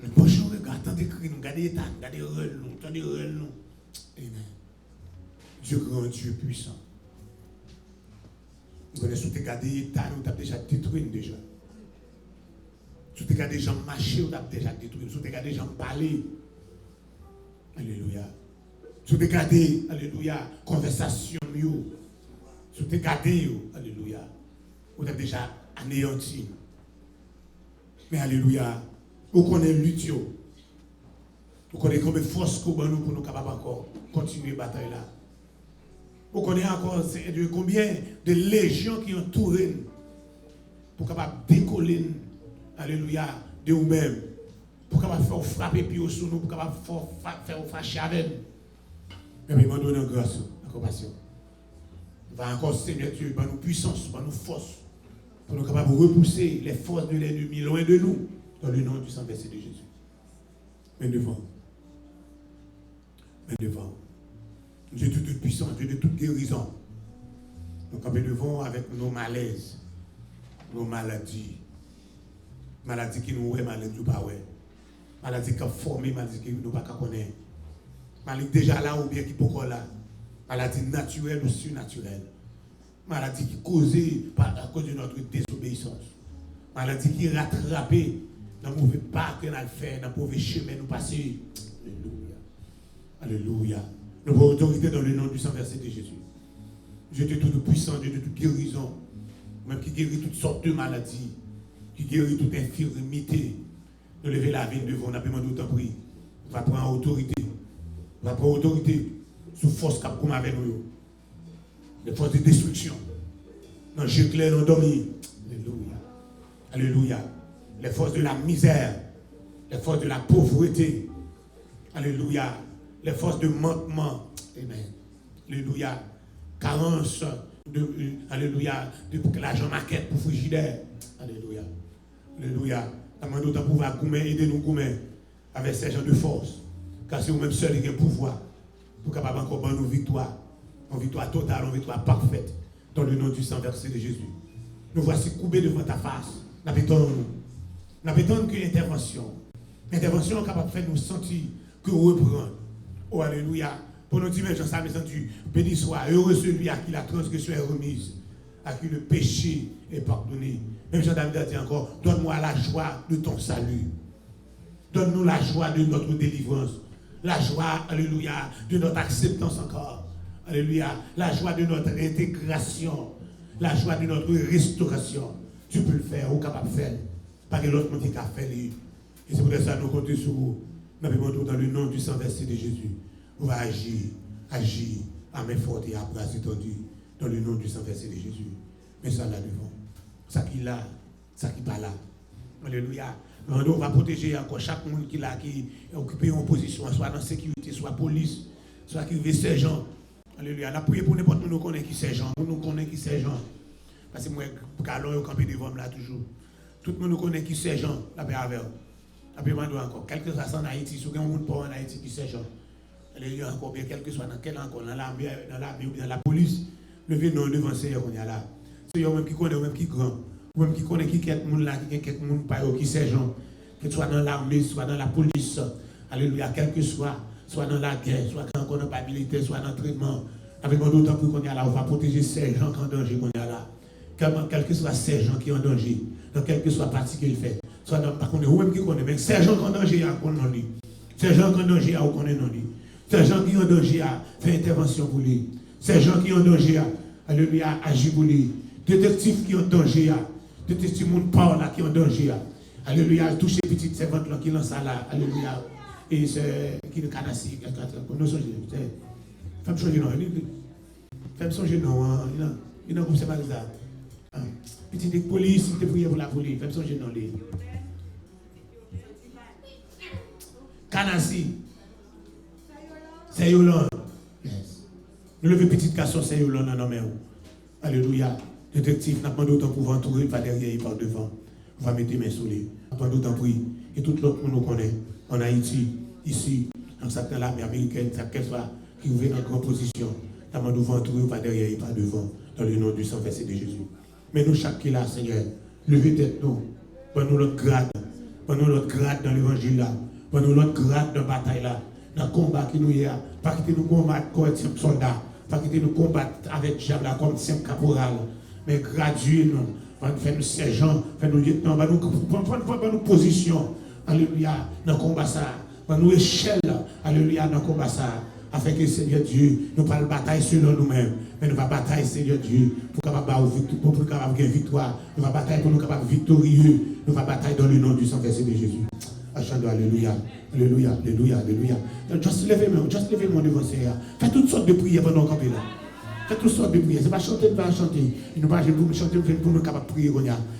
Speaker 3: Le prochain regard, attendez cri, nous regardez l'état, regardez le nous, attendez le nous. Amen. Dieu grand, Dieu puissant. Vous connaissez, vous regardez l'état, nous avons déjà détruit déjà. Si vous regardez les gens marcher, vous avez déjà détruit. Si vous regardez les gens parler. Alléluia. Si vous regardez, alléluia, conversation, si vous regardez, alléluia, vous avez déjà anéanti. Mais alléluia. Vous connaissez l'utio. Vous connaissez combien de force que nous pour nous capables encore continuer la bataille là. Vous connaissez encore combien de légions qui entourent pour capable décoller, alléluia, de vous-même pour capable faire frapper puis sur nous, pour capable faire fâcher avec nous. Mais il m'a donné grâce, la compassion. Va encore, Seigneur Dieu, par nos puissances, par nos forces, pour nous capables de repousser les forces de l'ennemi loin de nous, dans le nom du sang versé de Jésus. Mais devant. Mais devant. Dieu de toute puissance, Dieu de toute guérison. Nous campons devant avec nos malaises, nos maladies. Maladies qui nous ouais, maladies qui nous pas ouais. Maladies qui sont formées, maladies qui nous pas connaître. Maladies déjà là ou bien qui pas là. Maladies naturelles ou surnaturelles. Maladies qui causées à cause de notre désobéissance. Maladies qui rattrapées dans le mauvais pas que nous avons fait, dans le mauvais chemin nous passer. Alléluia. Alléluia. Nous avons autorité dans le nom du sang versé de Jésus. Dieu de tout puissant, Dieu de toute guérison, même qui guérit toutes sortes de maladies, qui guérit toute infirmité. Nous lever la vie devant, on a demandé autant prix. On va prendre autorité. On va prendre autorité sous force cap comme avec nous. Les forces de destruction. Dans le jeu clair, dans le dormir. Alléluia. Alléluia. Les forces de la misère. Les forces de la pauvreté. Alléluia. Les forces de manquement. Amen. Alléluia. Carence alléluia, de l'argent maquette pour frigidaire. Alléluia. Alléluia. Nous devons pouvoir aider nous avec ces gens de force. Car c'est nous-mêmes seuls qui avons le pouvoir pour capable encore prendre nos victoires. Une victoire totale, une victoire parfaite. Dans le nom du sang versé de Jésus. Nous voici courbés devant ta face. Nous attendons que l'intervention. L'intervention est capable de faire nous sentir que reprendre. Oh, alléluia. Pour nous dire, mais Jean-Sam est entendu, béni soit, heureux celui à qui la transgression est remise, à qui le péché est pardonné. Même Jean-David a dit encore, donne-moi la joie de ton salut. Donne-nous la joie de notre délivrance. La joie, alléluia, de notre acceptance encore. Alléluia, la joie de notre intégration. La joie de notre restauration. Tu peux le faire, ou capable de faire. Pas que l'autre monde qui a fait. Et c'est pour ça que nous comptons sur vous. Nous demandons dans le nom du sang versé de Jésus. On va agir à main forte et à bras étendus dans le nom du sang versé de Jésus. Mais ça là devant. Ça qui est là, ça qui n'est pas là. Alléluia. On va protéger encore chaque monde qui est occupé en position, soit dans la sécurité, soit police, soit qui veut sergent. Alléluia. On a prié pour n'importe qui nous connaît qui sergent. Nous connaissons qui sergent. Parce que moi, Calon est campé devant là toujours. Tout le monde nous connaît qui sergent. La paix avec eux. La paix encore. Quel que soit en Haïti, si vous avez un monde en Haïti qui sergent. Alléluia, encore bien, quel que soit dans quel encore, dans l'armée ou bien dans la police, levez nous devant le Seigneur qu'on y a là. Seigneur même qui connaît, ou même qui grand, ou même qui connaît qui quelques monde là, qui quelques monde pas qui sergent, que soit dans l'armée, soit dans la police, alléluia, quel que soit dans la guerre, soit encore dans pas militaire, soit dans le traitement, avec mon d'autant plus qu'on y a là, on va protéger ces gens qui sont en danger qu'on y a là. Quel que soit ces gens qui sont en danger, dans quelle que soit partie qu'il fait, soit dans pas qu'on est, ou même qui connaît, mais ces gens qui sont en danger, qu'on en lit. Ces gens qui sont en danger, qu'on est non lit. Ces gens qui ont danger à faire intervention pour lui. Ces gens qui ont danger à agir pour lui. Détectives qui ont danger à. Détectives qui ont danger à. Alléluia. Toucher petites servantes qui lancent là. Alléluia. Et c'est qui le canassi. Nous sommes femme changer non. Femme changer non. Il n'a pas c'est pas ça. Petite police, il te prie pour la police. Femme changer non. Canassi. C'est Yolande. Yes. Nous levons petite casson, c'est Yolande dans nos mains. Alléluia. Détective, n'a pas d'autant pour entourer, pas derrière et par devant. On va mettre les mains sur lui. N'a pas d'autant pour et tout l'autre monde nous connaît. En Haïti, ici, dans cette l'armée américaine, ça qu'elle soit qui ouvre notre grande position. N'a pas d'autant entourer, pas derrière et par devant. Dans le nom du sang versé de Jésus. Mais nous, chaque qui est là, Seigneur, levez tête nous. Prenons notre grade. Prenons notre grade dans l'évangile là. Prenons notre grade dans la bataille là. Dans le combat qui nous y a, pas quitter nous combattre comme simple soldat, pas quitter nous combattre avec diable comme simple caporal, mais graduer nous, va nous faire nous sergents, faire nous lieutenants, va nous position, alléluia, dans le combat ça, va nous échelle, alléluia, dans le combat ça, afin que Seigneur Dieu, nous pas la bataille selon nous-mêmes, mais nous va bataille Seigneur Dieu, pour capable gagner victoire, nous va bataille pour nous capable victorieux, nous va bataille dans le nom du sang versé de Jésus. Alléluia, alléluia, alléluia, alléluia. Juste levez mon devant Seigneur. Faites toutes sortes de prières pendant qu'on est là. Faites toutes sortes de prières. C'est pas chanter, pas chanter. Il ne pas chanter pour nous capables de prier.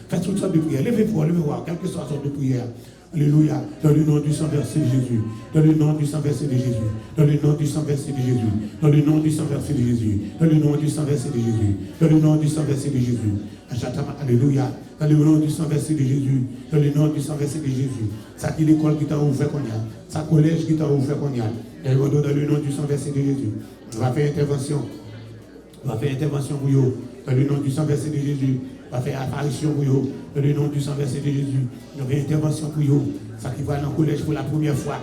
Speaker 3: Faites toutes sortes de prières. Levez-vous, quelle que soit sorte de prière. Alléluia. Dans le nom du sang versé de Jésus. Dans le nom du sang versé de Jésus. Dans le nom du sang versé de Jésus. Dans le nom du sang versé de Jésus. Dans le nom du sang versé de Jésus. Dans le nom du sang versé de Jésus. Alléluia. Dans le nom du sang versé de Jésus. Dans le nom du sang versé de Jésus. Ça qui l'école qui t'a ouvert qu'on y a. Ça collège qui t'a ouvert qu'on y a. Et dans le nom du sang versé de Jésus. On va faire intervention. On va faire intervention pour vous. Dans le nom du sang versé de Jésus. On va faire apparition pour vous. Dans le nom du sang versé de Jésus. On va faire intervention pour vous. Ça qui va dans le collège pour la première fois.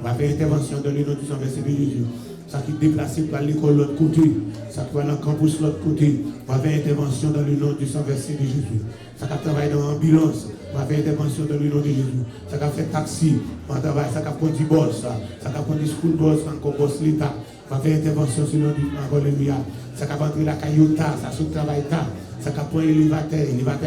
Speaker 3: On va faire intervention dans le nom du sang versé de Jésus. Ça qui est déplacé par l'école de l'autre côté. Ça qui va dans le campus de l'autre côté. On va faire intervention dans le nom du sang versé de Jésus. Ça qui travaille dans l'ambulance. On va faire intervention dans le nom de Jésus. Ça qui fait taxi. On va travailler. Ça qui prend du boss. Ça qui prend du school boss. Encore boss l'État. On va faire intervention sur le nom du Alléluia. Ça qui va entrer la caillota. Ça se travaille tard. Ça qui prend l'élévateur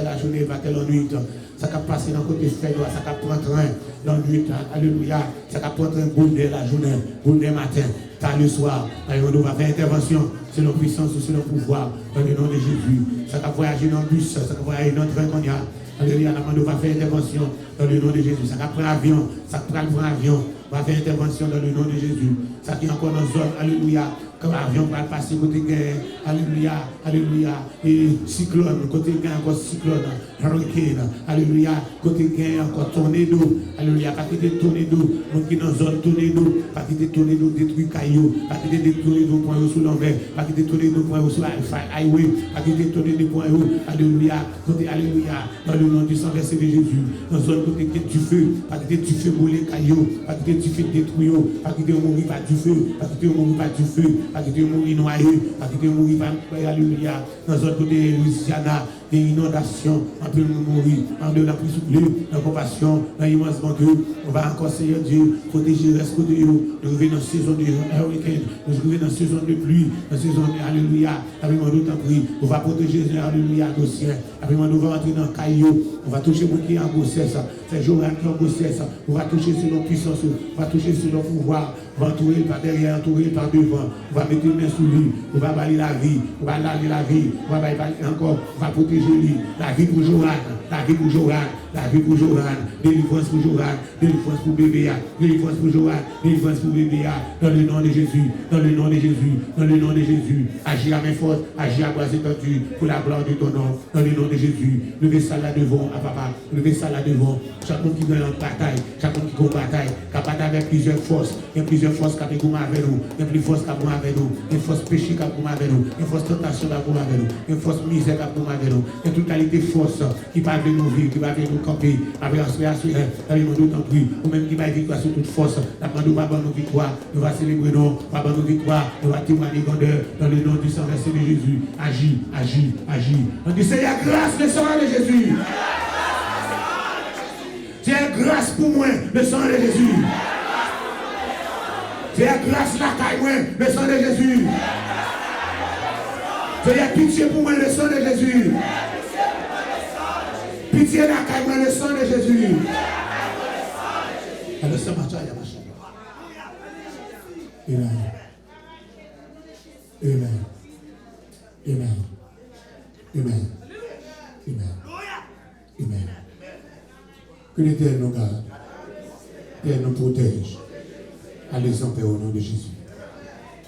Speaker 3: la journée, l'élévateur la nuit. Ça qui passe dans le côté faible. Ça qui prend train la nuit. Alléluia. Ça qui prend train boule de la journée, boule de matin. Tard le soir, on va faire intervention sur nos puissances, sur nos pouvoirs, dans le nom de Jésus. Ça va voyager dans le bus, ça va voyager dans le train qu'on y a. Alléluia, on va faire intervention dans le nom de Jésus. Ça va prendre l'avion, ça va prendre l'avion, on va faire intervention dans le nom de Jésus. Ça qui est encore dans la zone, alléluia. Quand l'avion va passer côté guerre, alléluia, alléluia, et cyclone, côté guerre encore cyclone, hurricane, alléluia, côté guerre encore tornado, alléluia, pas quitter tornado, donc qui dans la zone tornado, pas quitter tornado détruit caillou, pas quitter des tornado point sous l'envers, pas quitter tornado point sur highway, pas quitter tornado point alléluia, côté alléluia, dans le nom du sang versé de Jésus, dans la zone côté du feu, pas quitter du feu brûler caillou, pas quitter du feu détruire, pas quitter mourir par du feu, pas quitter mourir par du feu. Pas que tu mourir noyé, pas que tu mourir par alléluia. Dans notre côté Louisiana, des inondations, on peut mourir, on peut la plus souple, la compassion, l'immense bon Dieu. On va encore, Seigneur Dieu, protéger reste côté nous. Nous revenons dans la saison de hurricane, nous revenons dans la saison de pluie, dans la saison de alléluia. Avec mon doute en prix, on va protéger alléluia dossier. Avec mon doute, on va entrer dans le caillou, on va toucher mon qui est en grossesse, c'est Joël qui est en grossesse, on va toucher sur nos puissances, on va toucher sur nos pouvoirs, on va entourer par derrière, entourer par devant, on va mettre une main sous lui, on va balayer la vie, on va laver la vie, on va balayer encore, on va protéger lui, la vie pour Joran, la vie pour Joran, la vie pour Joran, délivrance pour Joran, délivrance pour bébé, délivrance pour Joran, délivrance pour bébé, dans le nom de Jésus, dans le nom de Jésus, dans le nom de Jésus, agis à main forte, agis à bras étendus pour la gloire de ton nom, dans le nom de Jésus, levez ça là devant, à papa, levez ça là devant, chaque monde qui gagne en bataille, chaque monde qui combat bataille, qui a bataille avec plusieurs forces, il y a plusieurs forces qui ont avec nous, il y a plusieurs forces qui ont avec nous, il y a une force péché qui ont avec nous, il y a une force tentation qui ont avec nous, il y a une force misère qui ont avec nous, il y a toute qualité de force qui va venir nous vivre, qui va venir nous camper, avec l'inspiration, avec nos doutes en prix, ou même qui va victoire sur toute force, la demande va avoir nos victoires, nous va célébrer nous, va avoir nos victoires, nous va témoigner grandeur dans le nom du sang versé de Jésus. Agis, agis, agis. On dit Seigneur, grâce le sang de Jésus. Seigneur, grâce pour moi, le sang de Jésus. Seigneur, grâce la caille moi, le sang de Jésus. Seigneur, pitié pour moi, le sang de Jésus. Pitié la caille moi, le sang de Jésus. Alors, ça marche, il y a ma chambre. Amen. Amen. Amen. Amen. Amen. Amen. Que l'Éternel nous garde. Qu'elle nous protège. Allez en paix au nom de Jésus.